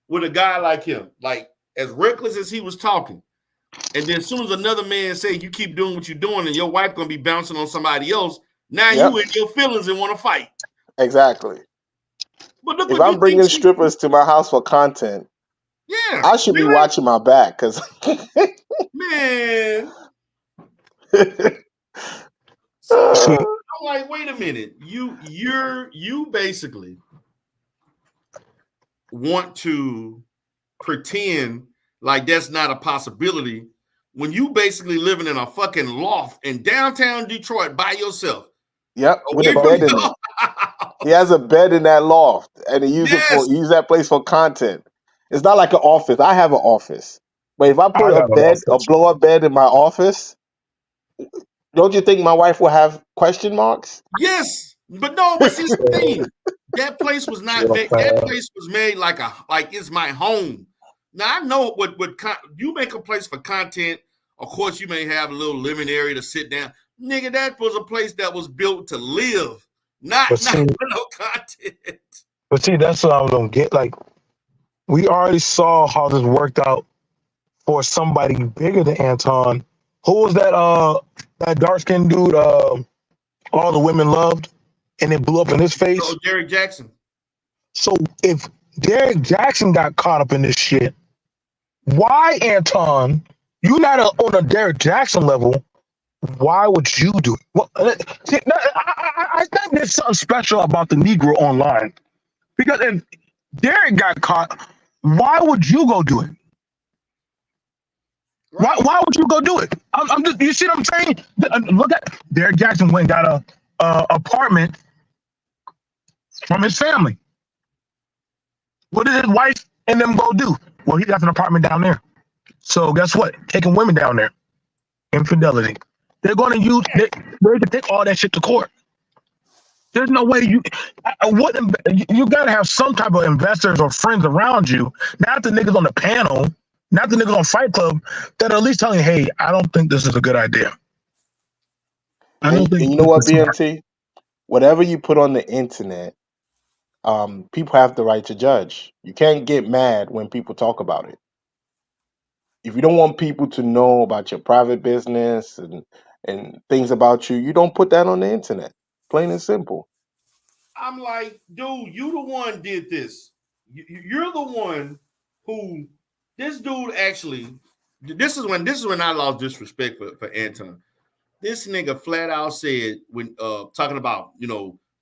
with a guy like him, like as reckless as he was talking, and then as soon as another man say you keep doing what you're doing and your wife gonna be bouncing on somebody else, now Yep. you in your feelings and want to fight. Exactly. But look If what I'm you think bringing strippers to my house for content, yeah, I should be really? watching my back because Man. So I'm like, wait a minute. You basically want to pretend like that's not a possibility when you basically living in a fucking loft in downtown Detroit by yourself. Yep, with a Away from bed in your it. He has a bed in that loft, and he use yes. that place for content. It's not like an office. I have an office, but if I put I got a blow up bed in my office, don't you think my wife will have question marks? Yes. But see, it's the thing. That place was not made. That place was made like it's my home. Now I know what you make a place for content. Of course, you may have a little living area to sit down. Nigga, that was a place that was built to live, not for no content. But see, that's what I don't get. Like, we already saw how this worked out for somebody bigger than Anton. Who was that dark skinned dude all the women loved and it blew up in his face? Oh, Derek Jackson. So if Derek Jackson got caught up in this shit, why, Anton, you not on a Derek Jackson level, why would you do it? Well, see, I think there's something special about the Negro online. Because if Derek got caught, why would you go do it? Right. Why would you go do it? I'm just, you see what I'm saying? Look at Derek Jackson went and got a apartment from his family. What did his wife and them go do? Well, he got an apartment down there. So guess what? Taking women down there. Infidelity. They're going to use, they can take all that shit to court. There's no way you got to have some type of investors or friends around you, not the niggas on the panel, not the niggas on Fight Club, that are at least telling you, hey, I don't think this is a good idea. And you know what, BMT? Whatever you put on the internet, people have the right to judge. You can't get mad when people talk about it. If you don't want people to know about your private business and things about you, you don't put that on the internet. Plain and simple. I'm like, dude, you the one did this. You're the one who this dude actually. This is when I lost disrespect for Anton. This nigga flat out said when talking about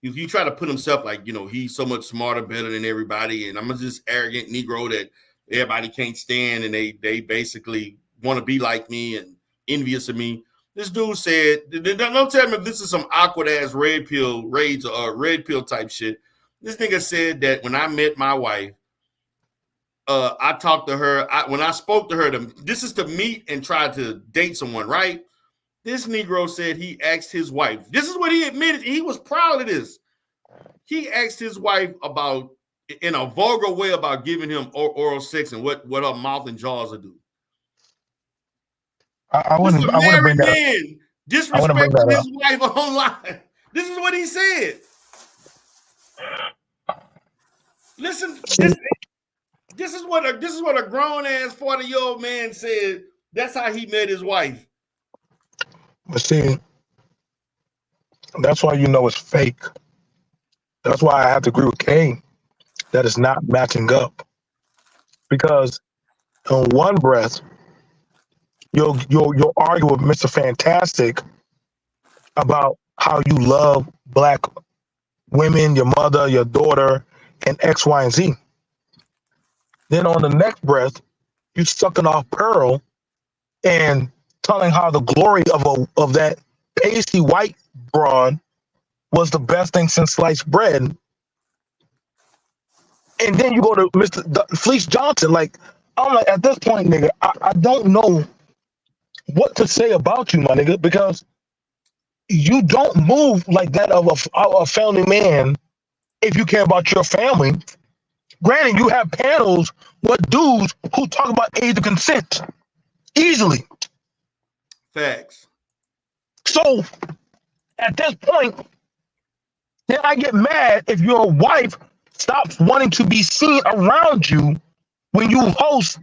he tried to put himself like he's so much smarter, better than everybody, and I'm just arrogant Negro that everybody can't stand, and they basically want to be like me and envious of me. This dude said, don't tell me if this is some awkward ass red pill rage or red pill type shit. This nigga said that when I met my wife, I talked to her. When I spoke to her, this is to meet and try to date someone, right? This Negro said he asked his wife. This is what he admitted. He was proud of this. He asked his wife about, in a vulgar way, about giving him oral sex and what her mouth and jaws will do. I This is wouldn't a married bring that man disrespecting his wife online. This is what he said. Listen, this is what a grown ass 40-year-old man said. That's how he met his wife. But see, that's why you know it's fake. That's why I have to agree with Kane that it's not matching up. Because in one breath, you'll argue with Mr. Fantastic about how you love black women, your mother, your daughter, and X, Y, and Z. Then on the next breath, you sucking off Pearl and telling how the glory of that pasty white broad was the best thing since sliced bread. And then you go to Mr. Fleece Johnson. Like, I'm like, at this point, nigga, I don't know what to say about you, my nigga, because you don't move like that of a family man if you care about your family. Granted, you have panels with dudes who talk about age of consent easily. Facts. So at this point, then I get mad if your wife stops wanting to be seen around you when you host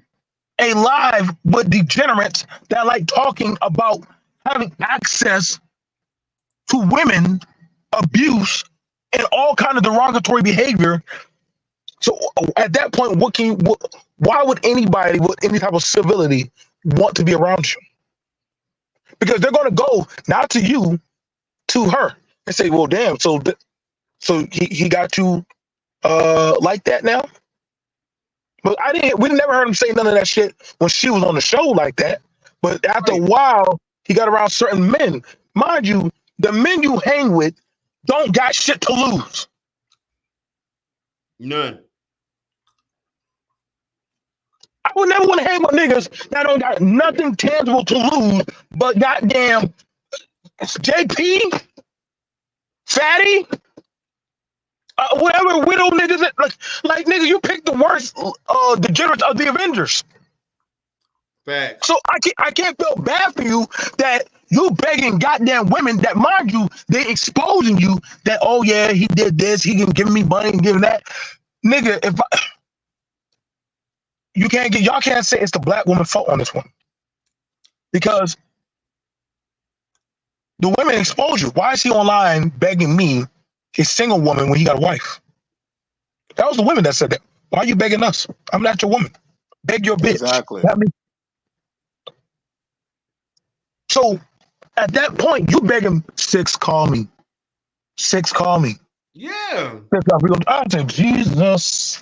a live with degenerates that like talking about having access to women, abuse, and all kind of derogatory behavior. So at that point, why would anybody with any type of civility want to be around you? Because they're going to go not to you, to her, and say, "Well, damn, so he got you like that now." But we never heard him say none of that shit when she was on the show like that. But after a while, he got around certain men. Mind you, the men you hang with don't got shit to lose. None. I would never want to hang with niggas that don't got nothing tangible to lose, but goddamn JP, Fatty, whatever widow niggas, like nigga, you picked the worst degenerates of the Avengers. Facts. So I can't feel bad for you that you begging goddamn women that, mind you, they exposing you that, oh yeah, he did this, he can give me money and give that. Nigga, if y'all can't say it's the black woman's fault on this one. Because the women exposed you. Why is he online begging me, a single woman, when he got a wife? That was the women that said that. Why are you begging us? I'm not your woman. Beg your bitch. Exactly. So at that point, you begging, Six, call me. Six, call me. Yeah. I said, Jesus.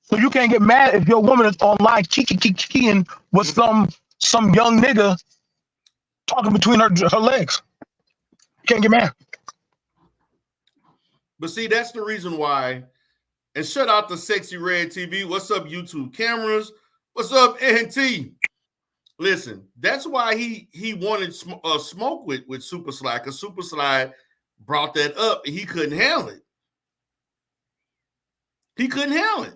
So you can't get mad if your woman is online kicking with some young nigga talking between her legs. You can't get mad. But see, that's the reason why. And shout out to Sexy Red TV. What's up, YouTube cameras? What's up, NT? Listen, that's why he wanted smoke with Super Sly, because Super Sly brought that up and he couldn't handle it. He couldn't handle it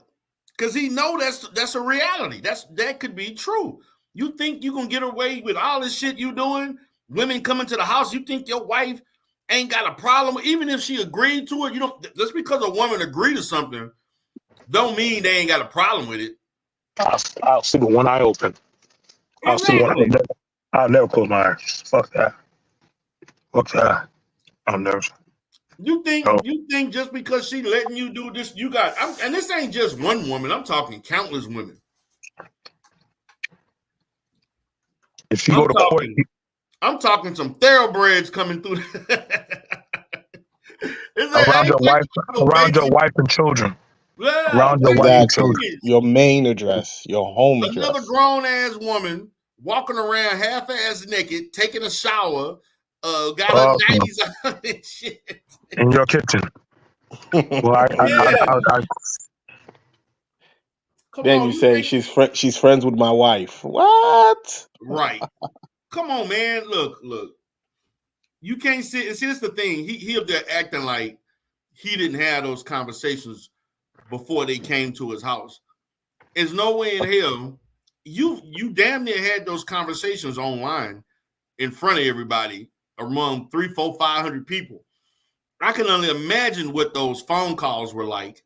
because he know that's a reality. That could be true. You think you gonna get away with all this shit you doing? Women coming to the house, you think your wife ain't got a problem, even if she agreed to it? You don't. Just because a woman agreed to something, don't mean they ain't got a problem with it. I'll sleep with one eye open. Exactly. I'll never close my eyes. Fuck that. I'll never. You think just because she letting you do this, you got, and this ain't just one woman. I'm talking countless women. If she go to court, I'm talking some thoroughbreds coming through. around your wife and children. Yeah, around your wife and children. Your main address, your home address. Another grown ass woman walking around half ass naked, taking a shower, got her 90s on and shit. In your kitchen. Well, then you say she's friends with my wife. What? Right. Come on, man. Look. You can't sit and see. That's the thing. He up there acting like he didn't have those conversations before they came to his house. There's no way in hell you damn near had those conversations online in front of everybody among 300, 400, 500 people. I can only imagine what those phone calls were like.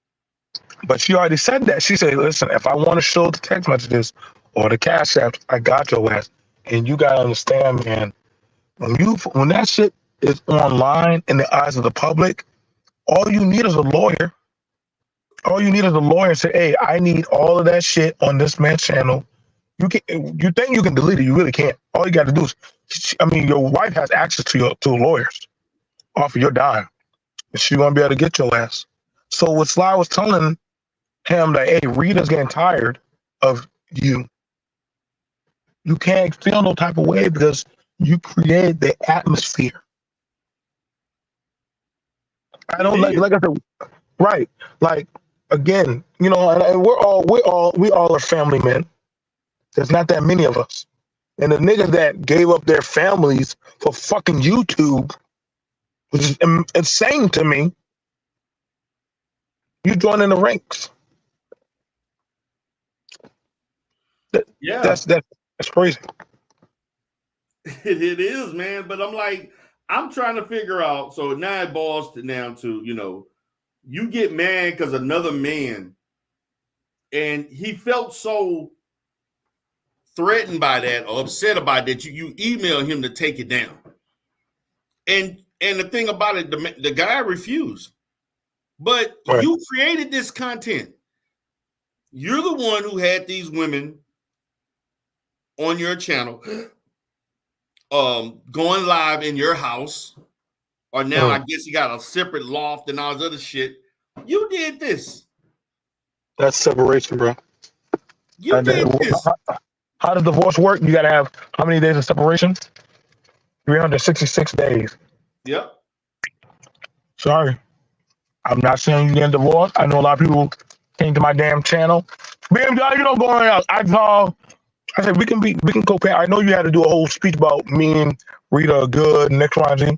But she already said that. She said, listen, if I want to show the text messages or the cash apps, I got your ass. And you gotta understand, man, when that shit is online in the eyes of the public, all you need is a lawyer. All you need is a lawyer and say, hey, I need all of that shit on this man's channel. You think you can delete it, you really can't. All you gotta do is, your wife has access to lawyers off of your dime. And she's gonna be able to get your ass. So what Sly was telling him that, hey, Rita's getting tired of you. You can't feel no type of way because you create the atmosphere. I don't like I said, right? Like again, and we all are family men. There's not that many of us, and the niggas that gave up their families for fucking YouTube, which is insane to me. You join in the ranks. Yeah, That's crazy. it is, man. But I'm trying to figure out. So now it boils down to, you get mad because another man, and he felt so threatened by that or upset about that, you email him to take it down. And the thing about it, the guy refused. But Right. You created this content. You're the one who had these women on your channel, going live in your house, or now I guess you got a separate loft and all this other shit. You did this. That's separation, bro. You did this. How does divorce work? You gotta have how many days of separation? 366 days. Yep. Sorry. I'm not saying you getting divorced. I know a lot of people came to my damn channel. BMJ, you don't go on out. I said we can co-parent. I know you had to do a whole speech about me and Rita are good and X, Y, and Z.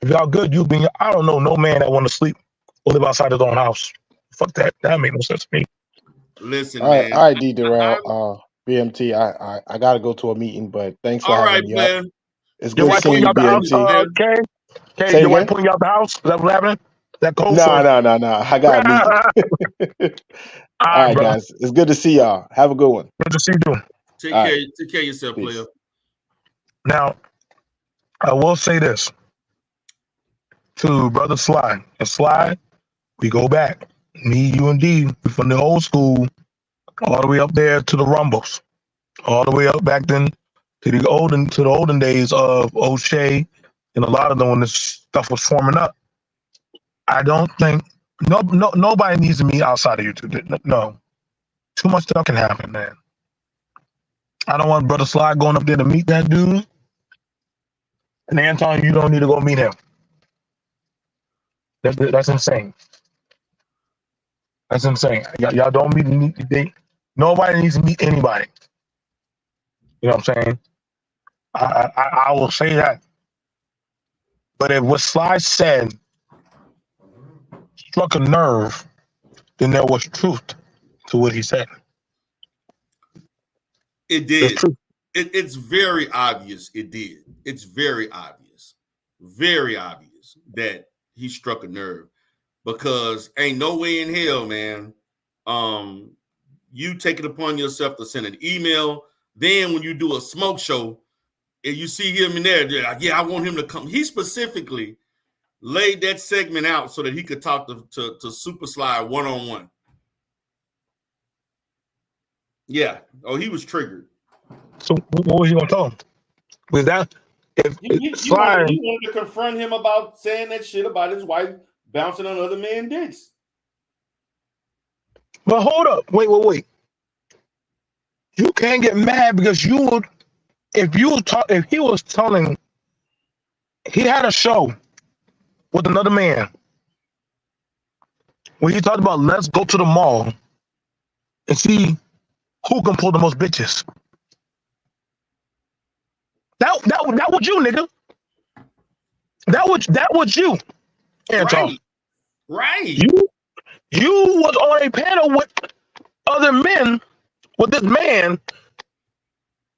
If y'all good, I don't know no man that want to sleep or live outside his own house. Fuck that. That make no sense to me. Listen, All right, man. all right, D. Durrell, BMT. I gotta go to a meeting, but thanks for having me up. It's Your good wife seeing pulling you, you out the house, BMT. Kay, Say your wife again? pulling you out the house? Is that what's happening? That cold No. sore? I got a meeting. All right, bro. guys. It's good to see y'all. Have a good one. Good to see you. Take All care. right. Take care of yourself, Peace. player. Now, I will say this to Brother Sly. And Sly, we go back. Me, you, and D, we from the old school, all the way up there to the Rumbles, all the way up back then to the olden days of O'Shea and a lot of them when this stuff was forming up. I don't think nobody needs to meet outside of YouTube. No, too much stuff can happen, man. I don't want Brother Sly going up there to meet that dude. And Anton, you don't need to go meet him. That's insane. That's insane. Y'all don't nobody needs to meet anybody. You know what I'm saying? I will say that. But if what Sly said struck a nerve, then there was truth to what he said. It did. It's very obvious. It did. It's very obvious that he struck a nerve, because ain't no way in hell, man. You take it upon yourself to send an email. Then when you do a smoke show and you see him in there, like, yeah, I want him to come. He specifically laid that segment out so that he could talk to Super Sly one-on-one. Yeah. Oh, he was triggered. So what was you gonna tell him? Was that you wanted to confront him about saying that shit about his wife bouncing on other men's dicks? But hold up, wait. You can't get mad because if he was telling, he had a show with another man where he talked about let's go to the mall and see who can pull the most bitches. That was you, nigga. That was you, Anton. Right. You was on a panel with other men, with this man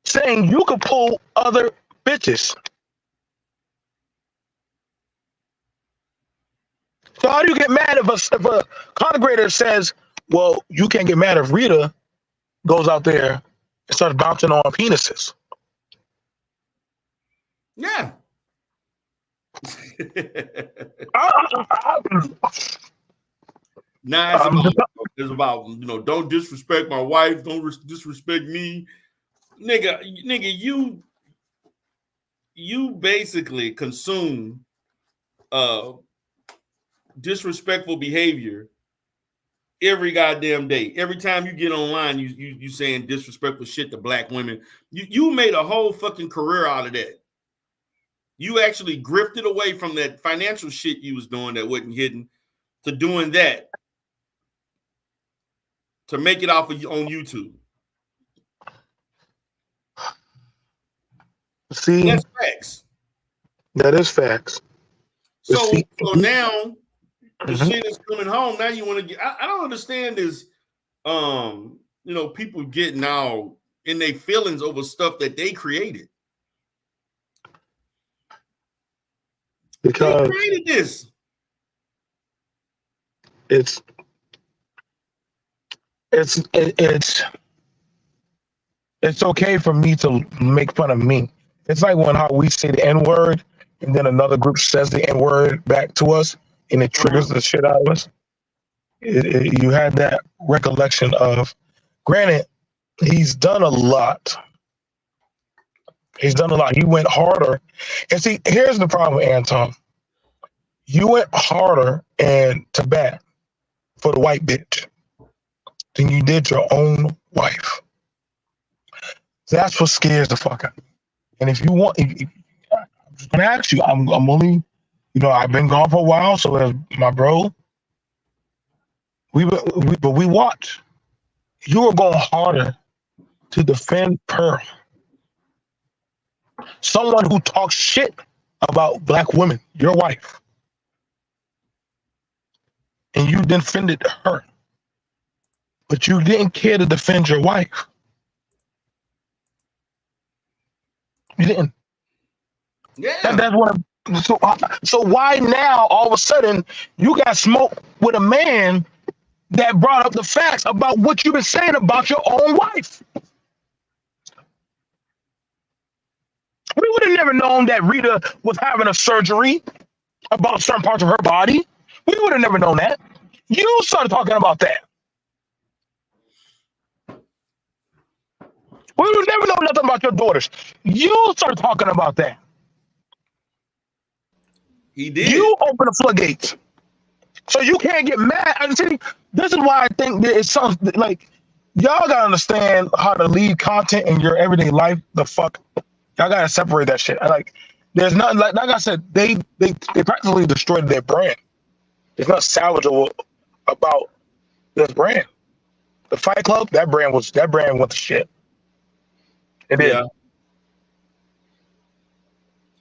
saying you could pull other bitches. So how do you get mad if a content creator says Well, you can't get mad if Rita goes out there and starts bouncing on penises. Yeah. Now it's about don't disrespect my wife, don't disrespect me, nigga. You basically consume disrespectful behavior every goddamn day. Every time you get online, you saying disrespectful shit to black women. You made a whole fucking career out of that. You actually grifted away from that financial shit you was doing that wasn't hidden to doing that to make it off on YouTube. See, that's facts. That is facts. So now the shit is coming home. Now you want to get. I don't understand this. People getting all in their feelings over stuff that they created. Because they created this. It's okay for me to make fun of me. It's like how we say the N-word and then another group says the N-word back to us and it triggers the shit out of us. You had that recollection of, granted, he's done a lot. He went harder. And see, here's the problem with Anton. You went harder and to bat for the white bitch than you did your own wife. That's what scares the fuck out of me. And if you want, I'm just gonna ask you. I'm only, I've been gone for a while, so as my bro, we watch. You were going harder to defend Pearl, someone who talks shit about black women, your wife, and you defended her, but you didn't care to defend your wife. You didn't. Yeah. That's what. So why now all of a sudden you got smoked with a man that brought up the facts about what you've been saying about your own wife? We would have never known that Rita was having a surgery about certain parts of her body. We would have never known that. You started talking about that. We would never know nothing about your daughters. You started talking about that. He did. You opened the floodgates. So you can't get mad. And see, this is why I think that it sounds like y'all gotta understand how to leave content in your everyday life. The fuck, y'all gotta separate that shit. There's nothing like I said. They practically destroyed their brand. There's not salvageable about this brand. The Fight Club, that brand went to shit. It did. Yeah.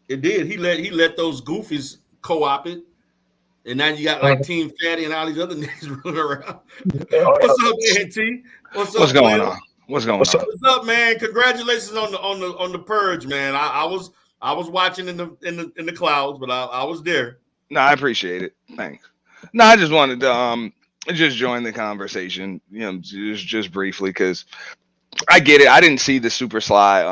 It did. He let those goofies co-op it. And now you got like Team Fatty and all these other niggas running around. What's up, T? What's going on? What's What's up, man? Congratulations on the purge, man. I was watching in the clouds, but I was there. No, I appreciate it. Thanks. No, I just wanted to just join the conversation, just briefly, because I get it. I didn't see the Super Sly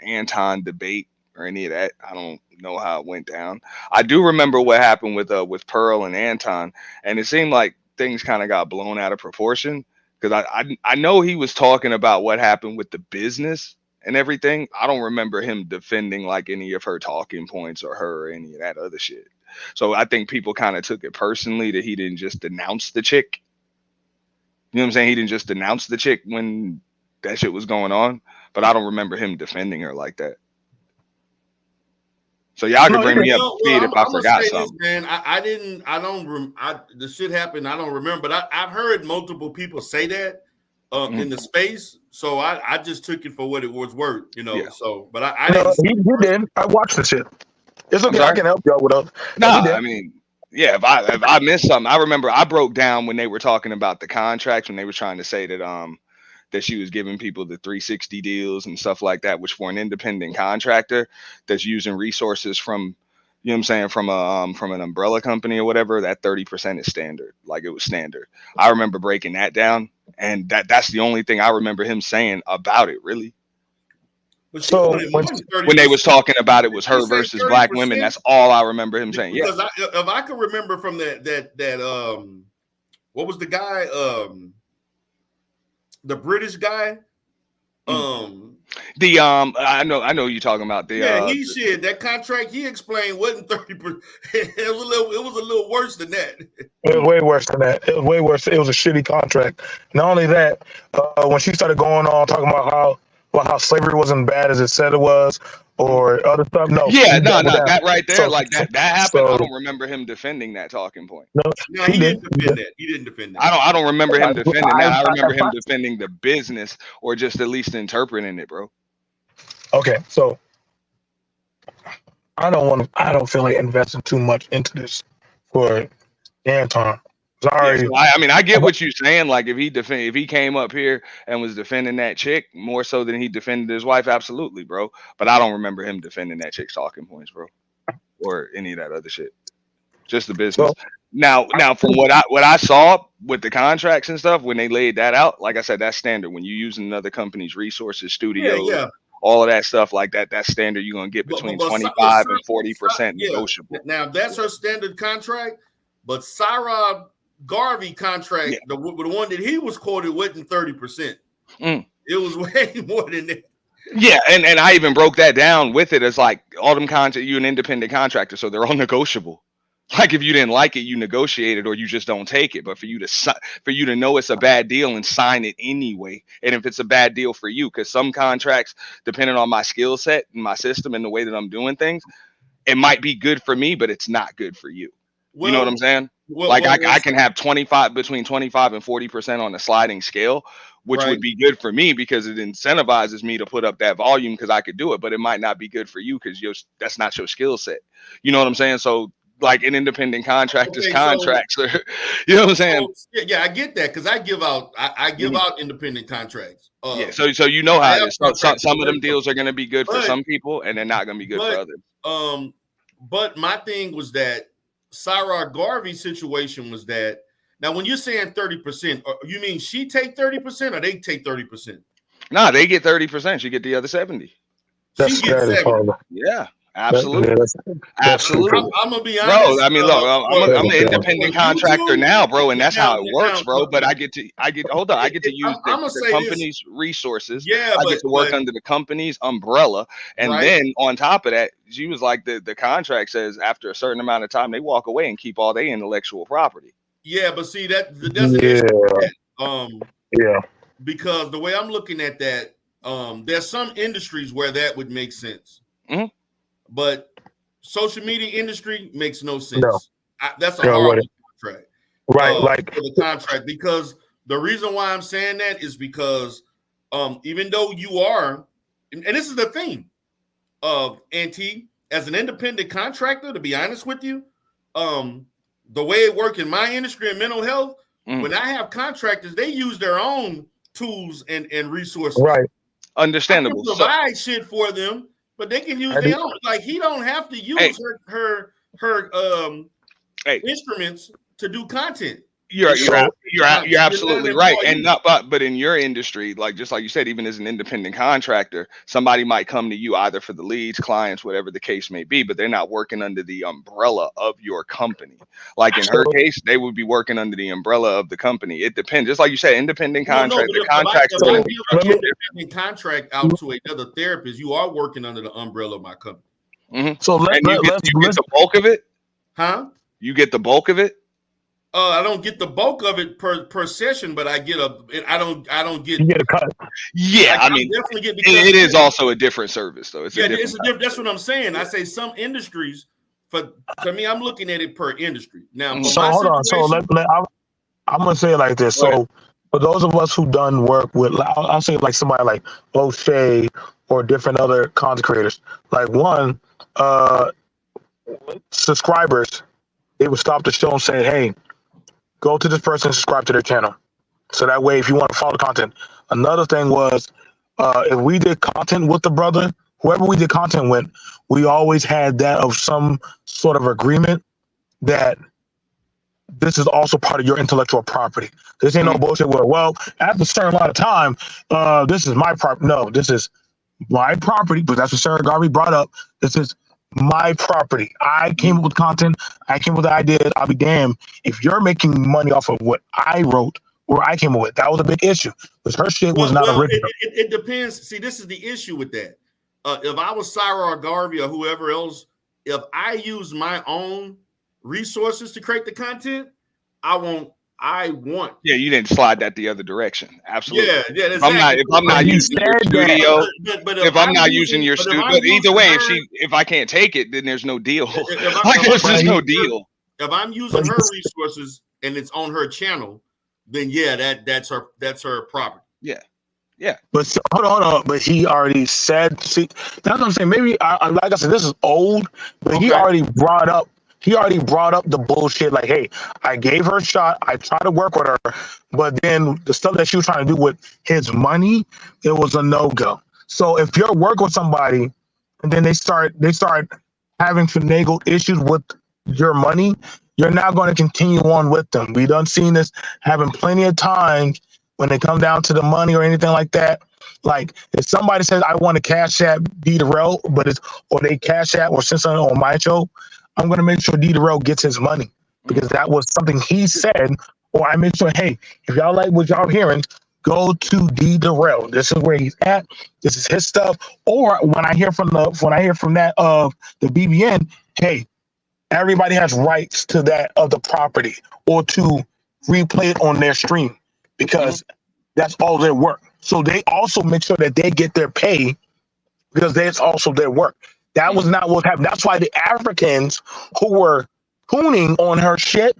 Anton debate or any of that. I don't know how it went down. I do remember what happened with Pearl and Anton, and it seemed like things kind of got blown out of proportion, because I know he was talking about what happened with the business and everything. I don't remember him defending like any of her talking points or any of that other shit. So I think people kind of took it personally that he didn't just denounce the chick. You know what I'm saying? He didn't just denounce the chick when that shit was going on, but I don't remember him defending her like that. So y'all can bring me up to speed if I forgot something. Man, the shit happened. I don't remember, but I've heard multiple people say that in the space. So I just took it for what it was worth, Yeah. So, but I didn't. He did. I watched the shit. It's okay. I can help y'all with that. No, I mean, yeah. If I missed something, I remember I broke down when they were talking about the contracts, when they were trying to say that she was giving people the 360 deals and stuff like that, which for an independent contractor that's using resources from You know what I'm saying, from an umbrella company or whatever, that 30% is standard. Like it was standard. I remember breaking that down, and that's the only thing I remember him saying about it, really. But she So wanted more than 30%. When they was talking about it was She her said versus black women, 30%. that's all I remember him saying. Yeah. Because if I could remember from that what was the guy, the British guy, The I know you're talking about the he said that contract he explained wasn't 30%. It was a little worse than that. it was way worse than that. It was way worse. It was a shitty contract. Not only that, when she started going on talking about how slavery wasn't bad as it said it was, or other stuff. No, yeah, no, that right there, So- like that happened. so- I don't remember him defending that talking point. No, he didn't defend that. He didn't defend that. I don't remember him defending that. I remember him I- defending the business, or just at least interpreting it, bro. Okay, so I don't feel like investing too much into this for Anton. Sorry. Yeah, so I mean, I get what you're saying. Like, if he came up here and was defending that chick more so than he defended his wife, absolutely, bro. But I don't remember him defending that chick's talking points, bro, or any of that other shit. Just the business. Now, from what I saw with the contracts and stuff, when they laid that out, like I said, that's standard. When you're using another company's resources, studios, all of that stuff like that, that's standard. You're gonna get between 25 and 40% negotiable. Now that's her standard contract, but Sarah Garvey contract, the one that he was quoted, wasn't 30%. It was way more than that. Yeah, and I even broke that down with it as like all them contracts. You're an independent contractor, so they're all negotiable. Like if you didn't like it, you negotiate it, or you just don't take it. But for you to know it's a bad deal and sign it anyway, and if it's a bad deal for you, because some contracts, depending on my skill set and my system and the way that I'm doing things, it might be good for me, but it's not good for you. You know what I'm saying? I can have between 25 and 40% on a sliding scale, which would be good for me because it incentivizes me to put up that volume because I could do it, but it might not be good for you because that's not your skill set. You know what I'm saying? So like an independent contractor's contracts, you know what I'm saying? Yeah, I get that because I give out out independent contracts. So you know how it is. Some of them deals are going to be good for some people, and they're not going to be good for others. But my thing was that Sarah Garvey's situation was that now when you're saying 30%, you mean she take 30% or they take 30%? Nah, they get 30%. She get the other 70%. That's scary, yeah. Absolutely. Absolutely. I'm gonna be honest, bro. I mean, look, I'm an independent contractor now, bro, and that's how it works, bro. But I get to use the company's resources. Yeah, I get to work under the company's umbrella, and then on top of that, she was like, the contract says after a certain amount of time they walk away and keep all their intellectual property. Yeah, but see that's an issue. Because the way I'm looking at that, there's some industries where that would make sense. Mm-hmm. But social media industry makes no sense. No. That's a hard contract. Right, for the contract. Because the reason why I'm saying that is because even though you are, and this is the thing, Auntie, as an independent contractor, to be honest with you, the way it works in my industry in mental health, when I have contractors, they use their own tools and resources. Right. Understandable. I can provide shit for them. But they can use their own. Like he don't have to use her instruments to do content. You're absolutely right. And but in your industry, like just like you said, even as an independent contractor, somebody might come to you either for the leads, clients, whatever the case may be, but they're not working under the umbrella of your company. Like in her case, they would be working under the umbrella of the company. It depends. Just like you said, independent contract. The contract independent contract out to another therapist, you are working under the umbrella of my company. Mm-hmm. So you get the bulk of it? Huh? You get the bulk of it? I don't get the bulk of it per session, but I get I don't get. You get a cut. Yeah, I mean, definitely get it is also a different service, though. It's a different. That's what I'm saying. I say some industries. To me, I'm looking at it per industry. Now, so hold on. So I'm gonna say it like this. So for those of us who done work with, I'll say like somebody like O'Shea or different other content creators. Like one, subscribers, they would stop the show and say, "Hey, go to this person and subscribe to their channel." So that way, if you want to follow the content. Another thing was, if we did content with the brother, whoever we did content with, we always had that of some sort of agreement that this is also part of your intellectual property. This ain't no bullshit where, well, after a certain amount of time, this is my property. No, this is my property, but that's what Sarah Garvey brought up. This is my property. I came up with content. I came up with the ideas. I'll be damned if you're making money off of what I wrote or I came up with. That was a big issue because her shit was not original. It depends. See, this is the issue with that. If I was Sarah or Garvey or whoever else, if I use my own resources to create the content, I want. Yeah, you didn't slide that the other direction. Absolutely. Yeah. If I'm not using your studio, but if I'm not using your studio, but either way, if I can't take it, then there's no deal. There's no deal. If I'm using her resources and it's on her channel, then yeah, that's her property. Yeah. But hold on. But he already said. See, that's what I'm saying. Maybe like I said, this is old, but he already brought up. He already brought up the bullshit. Like, hey, I gave her a shot. I tried to work with her, but then the stuff that she was trying to do with his money, it was a no-go. So if you're working with somebody, and then they start having finagled issues with your money, you're not going to continue on with them. We done seen this happen plenty of times when they come down to the money or anything like that. Like if somebody says, I want to cash app D Darrell, or they cash app or send something on my show, I'm going to make sure D Darrell gets his money because that was something he said. Or I make sure, hey, if y'all like what y'all hearing, go to D Darrell. This is where he's at. This is his stuff. Or when I hear from that of the BBN, hey, everybody has rights to that of the property or to replay it on their stream because that's all their work. So they also make sure that they get their pay because that's also their work. That was not what happened. That's why the Africans who were cooning on her shit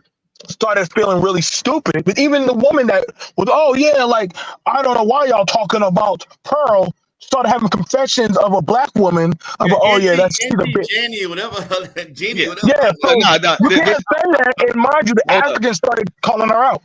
started feeling really stupid. But even the woman that was, oh yeah, like, I don't know why y'all talking about Pearl, started having confessions of a black woman about, oh yeah, that's the bitch. Jenny, whatever. Jenny, Yeah, whatever. so you can't say that, and mind you, the Africans started calling her out.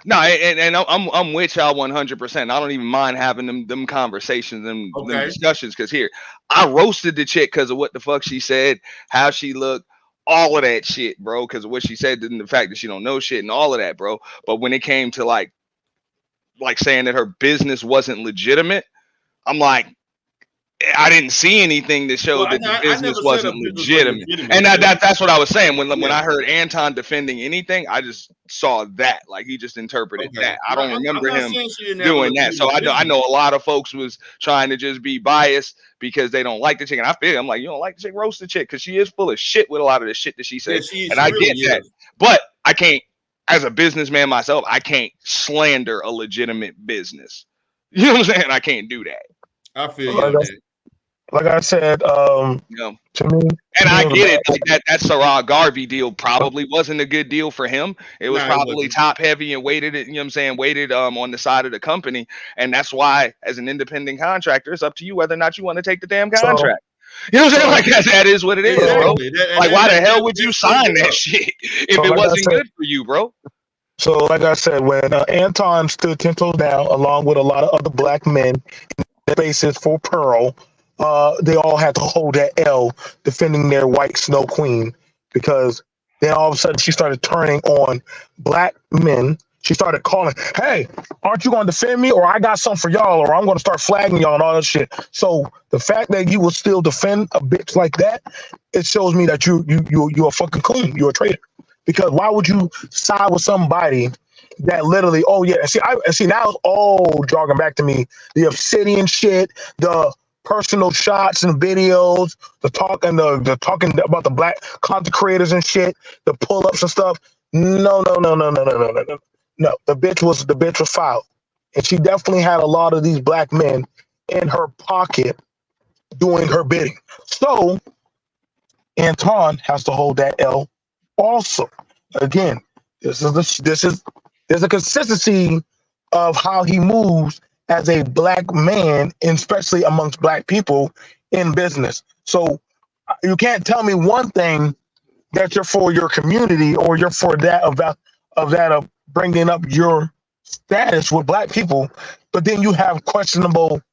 No, and I'm with y'all 100%. I don't even mind having them conversations and them discussions because here I roasted the chick because of what the fuck she said, how she looked, all of that shit, bro. Because of what she said and the fact that she don't know shit and all of that, bro. But when it came to like saying that her business wasn't legitimate, I'm like, I didn't see anything that showed that the business wasn't legitimate. And that's what I was saying. When I heard Anton defending anything, I just saw that. Like he just interpreted that. I don't remember him doing that. So I know a lot of folks was trying to just be biased because they don't like the chick. And I feel I'm like, you don't like the chick, roast the chick, because she is full of shit with a lot of the shit that she said. And I get that. But I can't, as a businessman myself, I can't slander a legitimate business. You know what I'm saying? I can't do that. I feel you. Like I said, to me, and I get it. Like that Sarah Garvey deal probably wasn't a good deal for him. It was probably top heavy and weighted. You know what I'm saying? Weighted on the side of the company, and that's why, as an independent contractor, it's up to you whether or not you want to take the damn contract. You know what I'm saying? Like that is what it is, bro. Like why the hell would you sign that shit if it wasn't good for you, bro? So, like I said, when Anton stood 10 toes down, along with a lot of other black men in the spaces for Pearl. They all had to hold that L defending their white snow queen, because then all of a sudden she started turning on black men. She started calling, hey, aren't you going to defend me? Or I got something for y'all, or I'm going to start flagging y'all and all that shit. So the fact that you will still defend a bitch like that, it shows me that you're a fucking coon. You're a traitor. Because why would you side with somebody that literally, oh yeah, see now it's all jogging back to me. The Obsidian shit, the personal shots and videos, the talking about the black content creators and shit, the pull-ups and stuff. No. The bitch was foul. And she definitely had a lot of these black men in her pocket doing her bidding. So Anton has to hold that L also. Again, there's a consistency of how he moves as a black man, and especially amongst black people in business. So you can't tell me one thing that you're for your community, or you're for that of bringing up your status with black people, but then you have questionable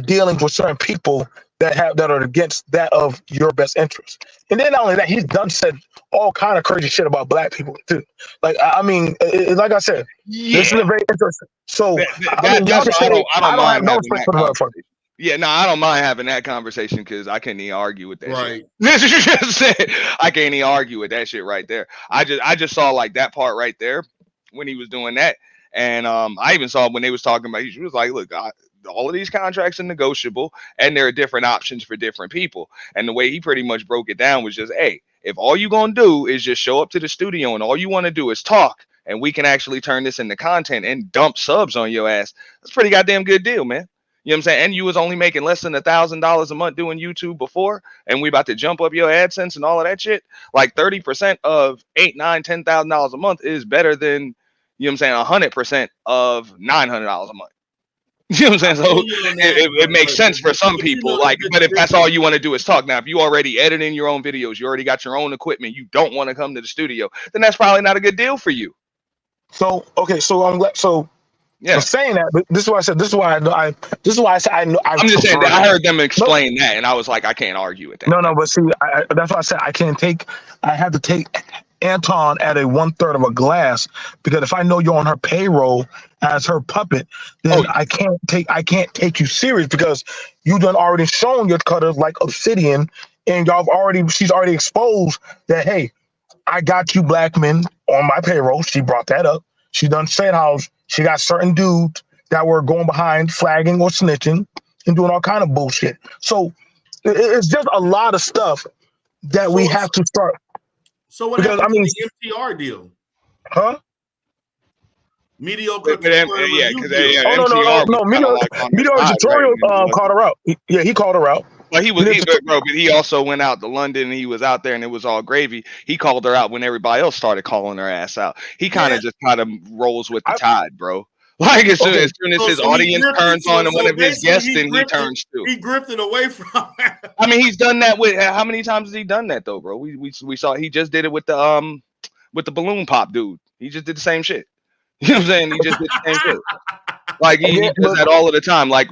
dealings with certain people that are against that of your best interest. And then not only that, he's done said all kind of crazy shit about black people too. Like I mean, like I said, this is Yeah, a very interesting. So I mean, y'all that's can why say I I don't don't have mind no having respect that for the motherfucker. conversation. Yeah, no, I don't mind having that conversation because I couldn't even argue with that shit. Right. This is just said. I can't even argue with that shit right there. I just saw like that part right there when he was doing that, and I even saw when they was talking about. He was like, "Look, all of these contracts are negotiable, and there are different options for different people." And the way he pretty much broke it down was just, "Hey, if all you gonna do is just show up to the studio and all you want to do is talk, and we can actually turn this into content and dump subs on your ass, that's a pretty goddamn good deal, man." You know what I'm saying? And you was only making less than $1,000 a month doing YouTube before, and we about to jump up your AdSense and all of that shit. Like 30% of $8, $9, $10,000 a month is better than, you know what I'm saying, 100% of $900 a month. You know what I'm saying? So it makes sense for some people. Like, but if that's all you want to do is talk, now if you already editing your own videos, you already got your own equipment, you don't want to come to the studio, then that's probably not a good deal for you. So okay, so I'm glad. So Yeah. I'm saying that, but this is why I said. This is why I know. This is why I said I know. I'm just saying that I heard them explain that, and I was like, I can't argue with that. No, but see, that's why I said I can't take. I have to take Anton at a 1/3 of a glass because if I know you're on her payroll as her puppet, then I can't take you serious because you done already shown your cutters like Obsidian, and she's already exposed that hey, I got you black men on my payroll. She brought that up. She done said how she got certain dudes that were going behind flagging or snitching and doing all kind of bullshit. So it's just a lot of stuff that we have to start. So what happened to the MTR deal? Huh? Mediocre. Yeah, because no. Mediocre tutorial called her out. Yeah, he called her out. But but he also went out to London and he was out there and it was all gravy. He called her out when everybody else started calling her ass out. He kind of rolls with the tide, bro. Like as soon as his audience turns on one of his guests, then he turns too. He drifted away from her. I mean, he's done that with how many times has he done that though, bro? We saw he just did it with the balloon pop dude. He just did the same shit. You know what I'm saying? He just did the same shit. Like he does that all of the time. Like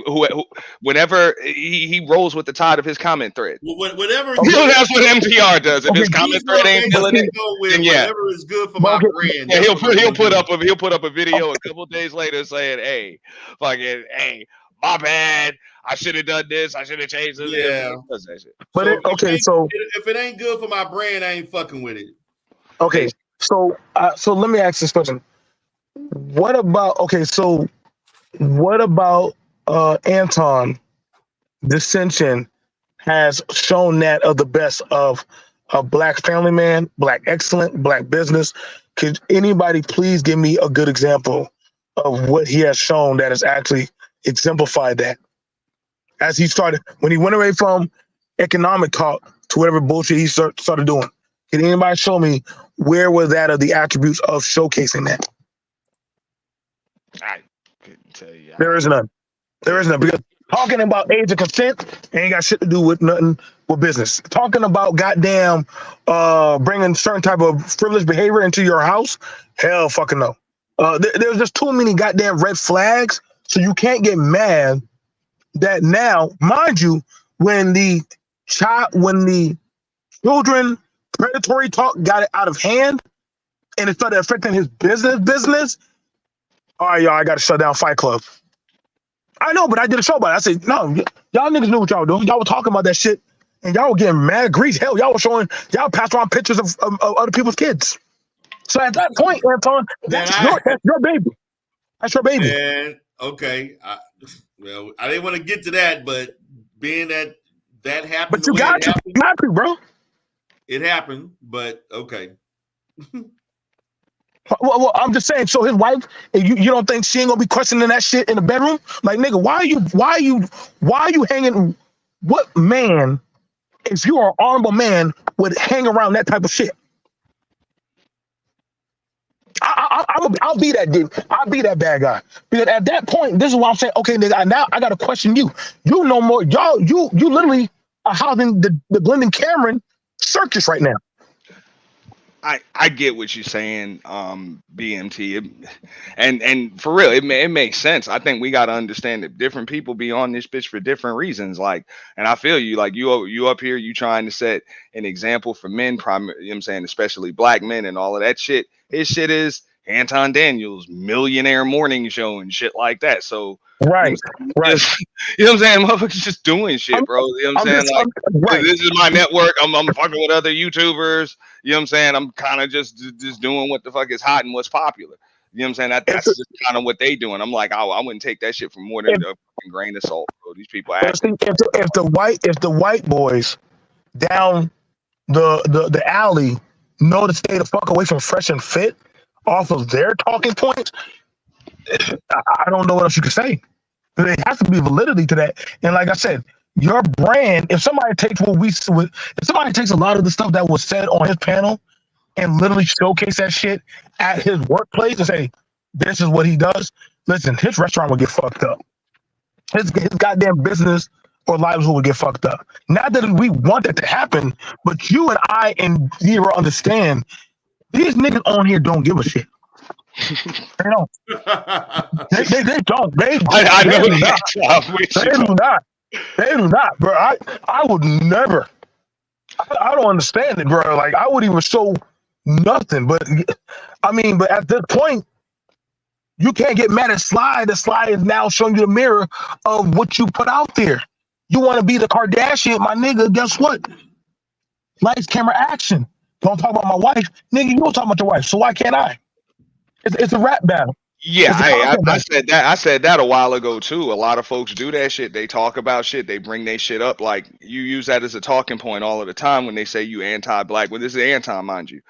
whenever he rolls with the tide of his comment thread. Whatever. That's what MTR does. If his comment thread ain't feeling it, then whatever is good for my brand. Yeah, he'll put up a video a couple days later saying, "Hey, fucking, hey, my bad. I should have done this. I should have changed this." Yeah. But if it ain't good for my brand, I ain't fucking with it. Okay. So let me ask this question. What about Anton Dissension has shown that of the best of a black family man, black excellent, black business. Could anybody please give me a good example of what he has shown that has actually exemplified that? As he started, when he went away from economic talk to whatever bullshit he started doing. Can anybody show me where was that of the attributes of showcasing that? I couldn't tell you. There is none. Because talking about age of consent ain't got shit to do with nothing with business. Talking about goddamn bringing certain type of frivolous behavior into your house, hell fucking no. There's just too many goddamn red flags, so you can't get mad that now, mind you, when the children predatory talk got it out of hand and it started affecting his business. All right, y'all, I got to shut down Fight Club. I know, but I did a show about it. I said, no, y'all niggas knew what y'all were doing. Y'all were talking about that shit, and y'all were getting mad grease. Hell, y'all passed around pictures of other people's kids. So at that point, Anton, that's your baby. That's your baby. And okay, I didn't want to get to that, but being that happened, but you got to, bro. It happened, but okay. Well, I'm just saying. So his wife, you don't think she ain't gonna be questioning that shit in the bedroom? Like, nigga, why are you hanging? What man, if you are an honorable man, would hang around that type of shit? I'll be that dude. I'll be that bad guy. Because at that point, this is why I'm saying, okay, nigga, now I gotta question you. You know more. Y'all, you literally are housing the Glendon Cameron circus right now. I get what you're saying, BMT, and for real, it makes sense. I think we got to understand that different people be on this bitch for different reasons. Like, and I feel you. Like you up here, you trying to set an example for men, you know what I'm saying, especially black men and all of that shit. His shit is Anton Daniels' Millionaire Morning Show and shit like that. So. Right, right. You know what I'm saying? Motherfuckers just doing shit, bro. You know what I'm saying? Like, right. this is my network. I'm fucking with other YouTubers. You know what I'm saying? I'm kind of just doing what the fuck is hot and what's popular. You know what I'm saying? That's just kind of what they doing. I'm like, I wouldn't take that shit for more than a fucking grain of salt, bro. These people acting. If the white boys down the alley know to stay the fuck away from Fresh and Fit off of their talking points, I don't know what else you can say. There has to be validity to that. And like I said, your brand, if somebody takes if somebody takes a lot of the stuff that was said on his panel and literally showcase that shit at his workplace and say, this is what he does, listen, his restaurant would get fucked up. His goddamn business or livelihood would get fucked up. Not that we want that to happen, but you and I and Zero understand these niggas on here don't give a shit. They don't. They don't. I know that. They do not, bro. I would never. I don't understand it, bro. Like, I would even show nothing. But I mean, but at this point, you can't get mad at Sly. The Sly is now showing you the mirror of what you put out there. You want to be the Kardashian, my nigga? Guess what? Lights, camera, action. Don't talk about my wife, nigga. You don't talk about your wife, so why can't I? It's a rap battle. Yeah, I said that. I said that a while ago too. A lot of folks do that shit. They talk about shit. They bring their shit up. Like, you use that as a talking point all of the time when they say you anti-black. Well, this is Anton, mind you.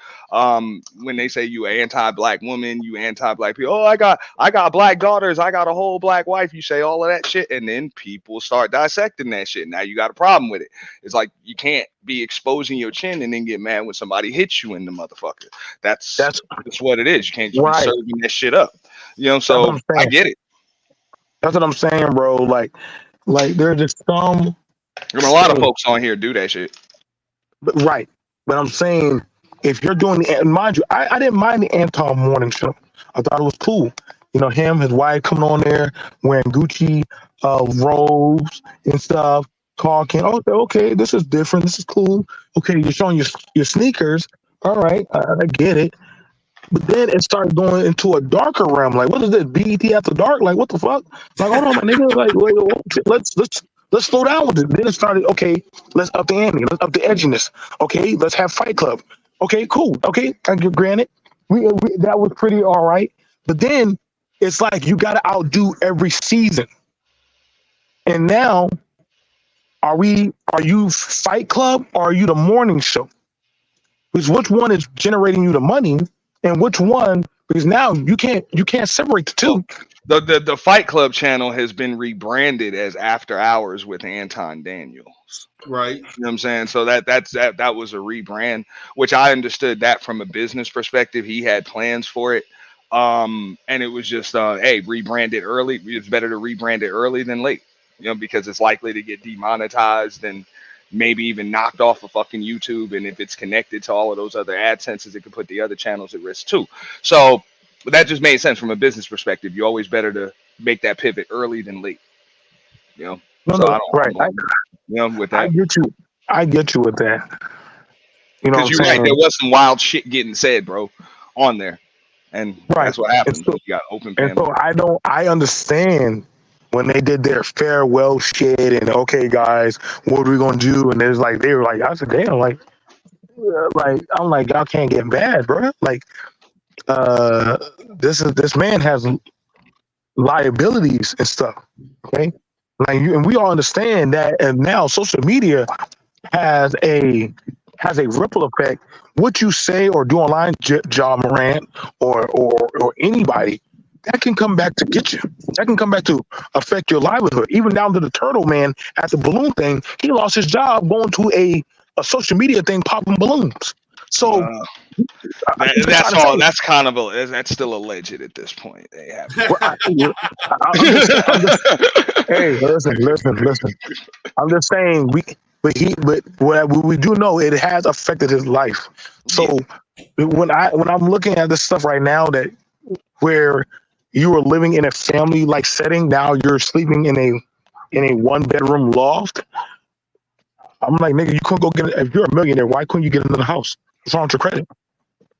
When they say you anti-black woman, you anti-black people. Oh, I got black daughters. I got a whole black wife. You say all of that shit, and then people start dissecting that shit. Now you got a problem with it. It's like, you can't be exposing your chin and then get mad when somebody hits you in the motherfucker. That's what it is. You can't just be serving that shit up. You know, so I get it. That's what I'm saying, bro. Like there's just some. There's a lot of folks on here do that shit. But but I'm saying, if you're doing and mind you, I didn't mind the Anton morning show. I thought it was cool. You know, him, his wife coming on there wearing Gucci robes and stuff, talking. Oh, okay, this is different. This is cool. Okay, you're showing your sneakers. All right, I get it. But then it started going into a darker realm. Like, what is this? BET After Dark? Like, what the fuck? Like, hold on, my nigga. Like, wait, let's slow down with it. Then it started. Okay, let's up the ante. Let's up the edginess. Okay, let's have Fight Club. Okay, cool. Okay, granted, we that was pretty all right. But then it's like you got to outdo every season. And now, are you Fight Club or are you the morning show? Because which one is generating you the money? And which one? Because now you can't separate the two. The Fight Club channel has been rebranded as After Hours with Anton Daniels. Right. You know what I'm saying? So that was a rebrand, which I understood that from a business perspective. He had plans for it. And it was just hey, rebrand it early. It's better to rebrand it early than late. You know, because it's likely to get demonetized and maybe even knocked off of fucking YouTube. And if it's connected to all of those other AdSenses, it could put the other channels at risk too. So that just made sense from a business perspective. You're always better to make that pivot early than late. You know? With that. I get you with that. You know, because you're right, there was some wild shit getting said, bro, on there. And that's what happens. So, you got open panel. And so I understand when they did their farewell shit and okay, guys, what are we gonna do? And there's like they were like, I said, damn, I'm like, y'all can't get mad, bro. Like, this man has liabilities and stuff. Okay, like and we all understand that. And now social media has a ripple effect. What you say or do online, John Morant or anybody, that can come back to get you. That can come back to affect your livelihood. Even down to the turtle man at the balloon thing, he lost his job going to a social media thing popping balloons. So that's all. That's kind of that's still alleged at this point. They have. Hey, listen. I'm just saying but what we do know, it has affected his life. So when I'm looking at this stuff right now, that where you are living in a family like setting, now you're sleeping in a 1-bedroom loft. I'm like, nigga, you couldn't go get if you're a millionaire, why couldn't you get another house? What's wrong with your credit?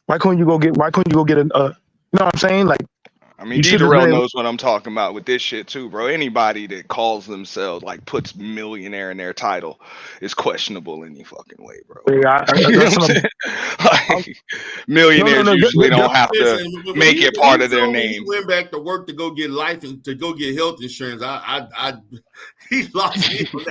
Why couldn't you go get a you know what I'm saying? Like, I mean, you D should have Darrell been able, knows what I'm talking about with this shit too, bro. Anybody that calls themselves like puts millionaire in their title is questionable any fucking way, bro. yeah, You know that's what I'm what I'm saying? Like, millionaires usually don't have to Listen, make it when part he of their told me he name. went back to work to go get life and to go get health insurance, he lost me on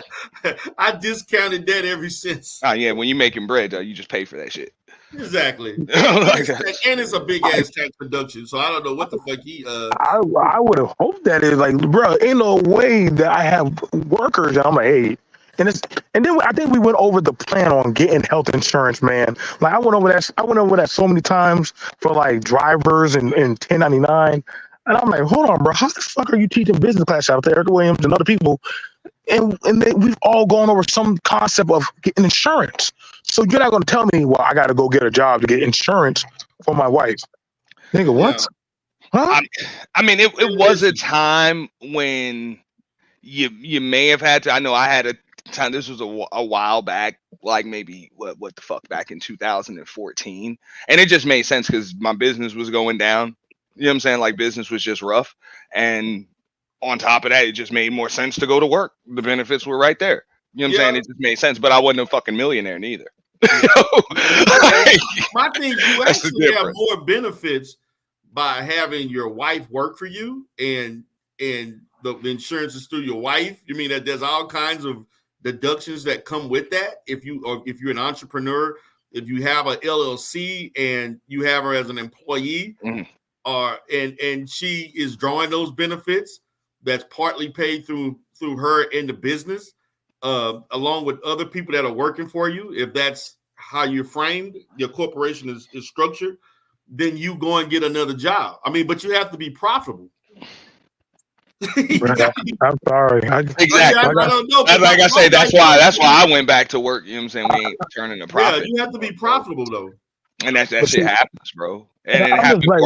that. I discounted that ever since. Oh yeah, when you're making bread, though, you just pay for that shit. Exactly. Like, And it's a big ass tax deduction, so I don't know what the fuck he I would have hoped that is like, bro, ain't no way that I have workers and I'm like, hey, and then I think we went over the plan on getting health insurance, man. Like I went over that so many times for like drivers and 1099. And I'm like, hold on, bro, how the fuck are you teaching business class out there, Eric Williams and other people? We've all gone over some concept of getting insurance. So you're not going to tell me, well, I got to go get a job to get insurance for my wife. Nigga, what? Yeah. Huh? I mean, it was a time when you may have had to. I know I had a time. This was a while back, like maybe what the fuck back in 2014, and it just made sense because my business was going down. You know what I'm saying? Like business was just rough, and on top of that, it just made more sense to go to work. The benefits were right there. You know what I'm saying? It just made sense. But I wasn't a fucking millionaire neither. Like, my thing, you that's the actually have difference. more benefits by having your wife work for you and the insurance is through your wife. You mean that there's all kinds of deductions that come with that if you're an entrepreneur, if you have a LLC and you have her as an employee, and she is drawing those benefits that's partly paid through her in the business, along with other people that are working for you. If that's how you're framed, your corporation is structured, then you go and get another job. I mean, but you have to be profitable. I'm sorry. Exactly. I don't know. Like I say, that's why I went back to work. You know what I'm saying? We ain't turning a profit. Yeah, you have to be profitable though. And that shit happens, bro. And it happened for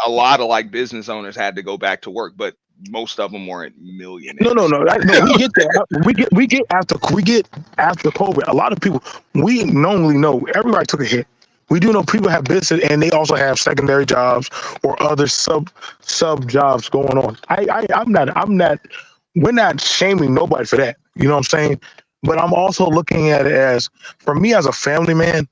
a lot of like business owners had to go back to work, but most of them weren't millionaires. No. We get that. We get after COVID. A lot of people, we normally know everybody took a hit. We do know people have business and they also have secondary jobs or other sub jobs going on. We're not shaming nobody for that. You know what I'm saying? But I'm also looking at it as, for me as a family man,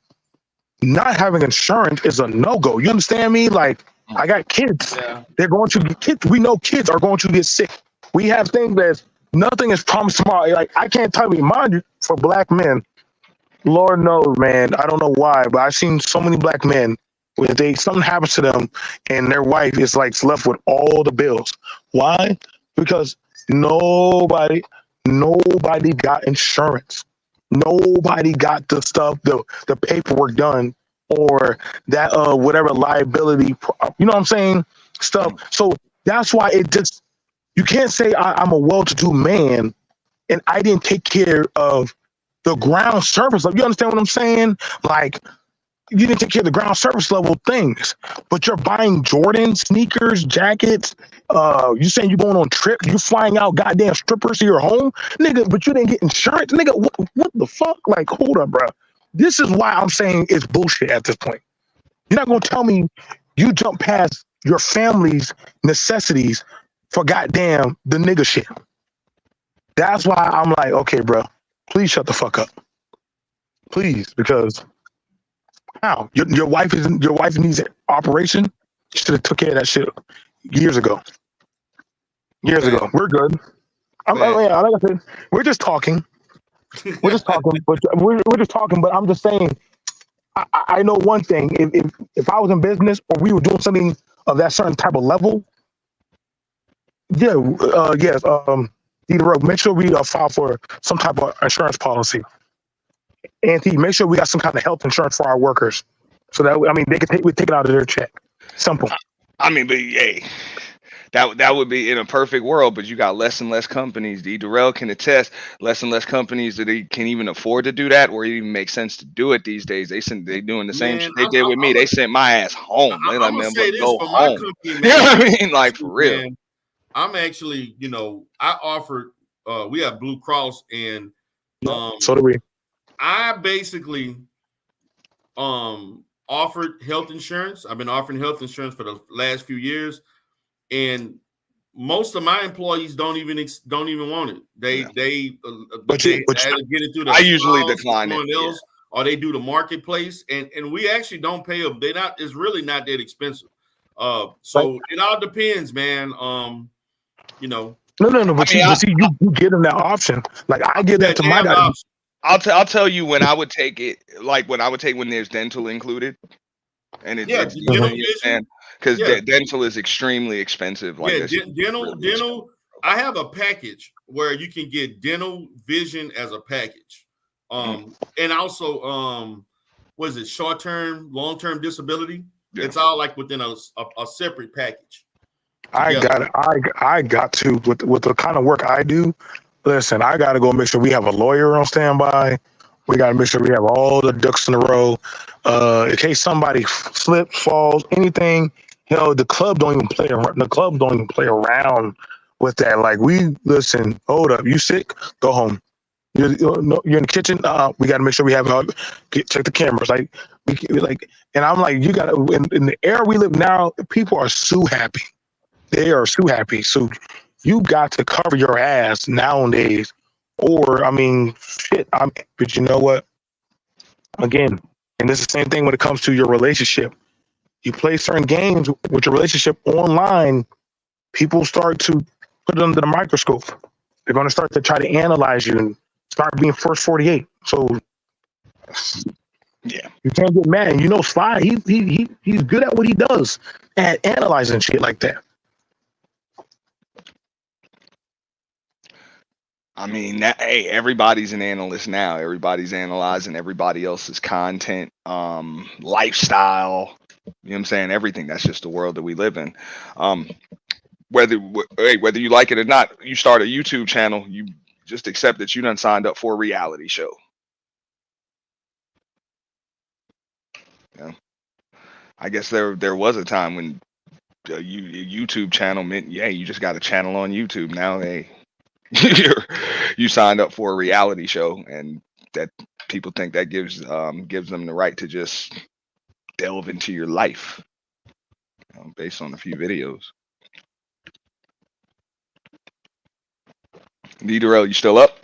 not having insurance is a no-go. You understand me? Like, I got kids. Yeah. They're going to be kids. We know kids are going to get sick. We have things that nothing is promised tomorrow. Like, I can't tell you, mind you, for black men, Lord knows, man, I don't know why, but I've seen so many black men where something happens to them and their wife is like left with all the bills. Why? Because nobody got insurance. Nobody got the stuff, the paperwork done, or that whatever liability, you know what I'm saying, stuff. So that's why you can't say I'm a well-to-do man and I didn't take care of the ground surface level. You understand what I'm saying? Like, you didn't take care of the ground surface level things, but you're buying Jordan sneakers, jackets. You saying you're going on trips, you flying out goddamn strippers to your home, nigga, but you didn't get insurance, nigga. What the fuck? Like, hold up, bro. This is why I'm saying it's bullshit at this point. You're not gonna tell me you jump past your family's necessities for goddamn the nigga shit. That's why I'm like, okay, bro, please shut the fuck up, please, because. How? Your wife needs an operation? You should have took care of that shit years ago. Years ago. We're good. Like I said, we're just talking. We're just talking, but But I'm just saying. I know one thing. If I was in business or we were doing something of that certain type of level, yes. Either road. Make sure we file for some type of insurance policy. Auntie, make sure we got some kind of health insurance for our workers, so that we take it out of their check. Simple. I mean, but hey, That would be in a perfect world, but you got less and less companies. D. Durrell can attest, less and less companies that they can even afford to do that, or it even makes sense to do it these days. They doing the same Man, shit they did with me. They sent my ass home. They like, I'm gonna man, say but this go for my home. company, You know man. what I mean? Like for real. Man, I'm actually, I offered. We have Blue Cross, and So do we. I basically offered health insurance. I've been offering health insurance for the last few years, and most of my employees don't even want it. They But they you, but either get it through their I usually spouse or decline it. someone Yeah. else, or they do the marketplace, and we actually don't pay them. They're not. It's really not that expensive. So it all depends, man. no. I But mean, you give them that option. Like I give that to they my have the guy. option. I'll tell you when I would take it, like when there's dental included, and Yeah, it's dental decent, you vision. understand? Because Yeah, dental is extremely expensive. Like yeah, that shit is dental, really expensive. I have a package where you can get dental vision as a package. And also what is it, short-term, long-term disability? Yeah. It's all like within a separate package I together. got it. I got to with the kind of work I do. Listen, I got to go make sure we have a lawyer on standby. We got to make sure we have all the ducks in a row. In case somebody slips, falls, anything. The club don't even play around. The club don't even play around with that. Like we listen. Hold up, you sick? Go home. You're in the kitchen. We got to make sure we have check the cameras. Like and I'm like, you got to in the era we live now. People are so happy. They are so happy. So you got to cover your ass nowadays. Or I mean, shit. But you know what? Again, and it's the same thing when it comes to your relationship. You play certain games with your relationship online. People start to put it under the microscope. They're going to start to try to analyze you and start being first 48. So Yeah. you can't get mad. And Sly, he's good at what he does at analyzing shit like that. I mean, hey, everybody's an analyst now. Everybody's analyzing everybody else's content, lifestyle. You know what I'm saying? Everything. That's just the world that we live in. Whether you like it or not, you start a YouTube channel, you just accept that you done signed up for a reality show. Yeah. I guess there was a time when a YouTube channel meant, yeah, you just got a channel on YouTube. Now, hey, you signed up for a reality show, and that people think that gives them the right to just delve into your life, based on a few videos. D. Durrell, you still up?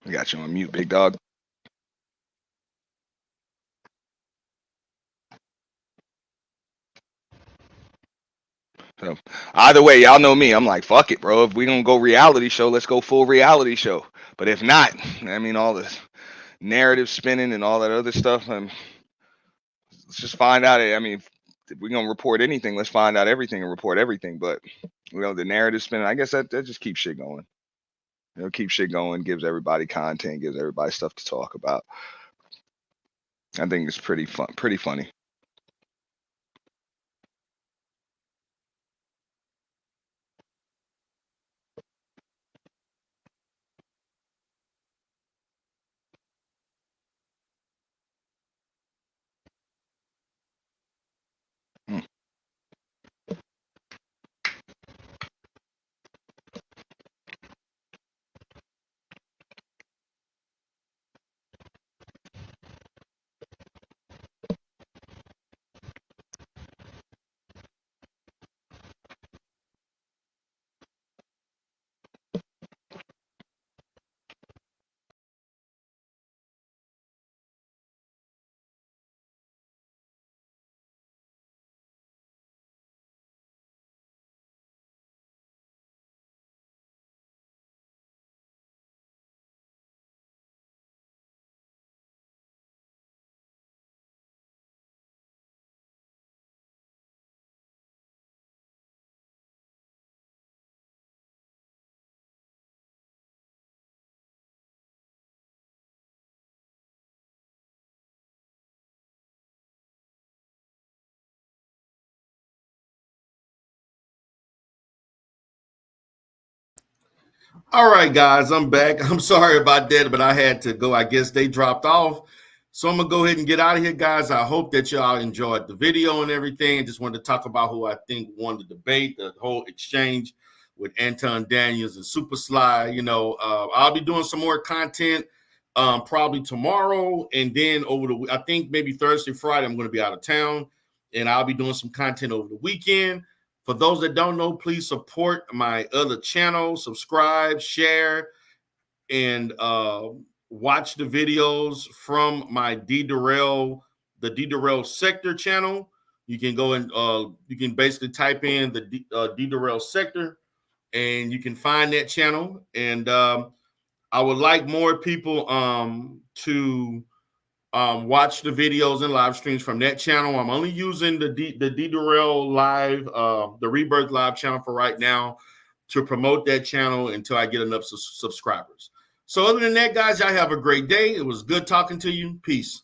I got you on mute, big dog. So either way, y'all know me. I'm like, fuck it, bro. If we gonna go reality show, let's go full reality show. But if not, I mean, all this narrative spinning and all that other stuff, let's just find out. I mean, if we're gonna report anything, let's find out everything and report everything. But the narrative spinning, I guess that just keeps shit going. Keeps shit going, gives everybody content, gives everybody stuff to talk about. I think it's pretty funny. Hmm. All right, guys, I'm back. I'm sorry about that, but I had to go. I guess they dropped off. So I'm going to go ahead and get out of here, guys. I hope that y'all enjoyed the video and everything. Just wanted to talk about who I think won the debate, the whole exchange with Anton Daniels and Super Sly. You know, I'll be doing some more content probably tomorrow. And then over the, I think maybe Thursday, Friday, I'm going to be out of town. And I'll be doing some content over the weekend. For those that don't know, please support my other channel, subscribe, share, and watch the videos from my the D Durrell Sector channel. You can go and you can basically type in the D Durrell Sector, and you can find that channel. And I would like more people to watch the videos and live streams from that channel. I'm only using the D Durrell Live, the Rebirth Live channel for right now to promote that channel until I get enough subscribers. So other than that, guys, y'all have a great day. It was good talking to you. Peace.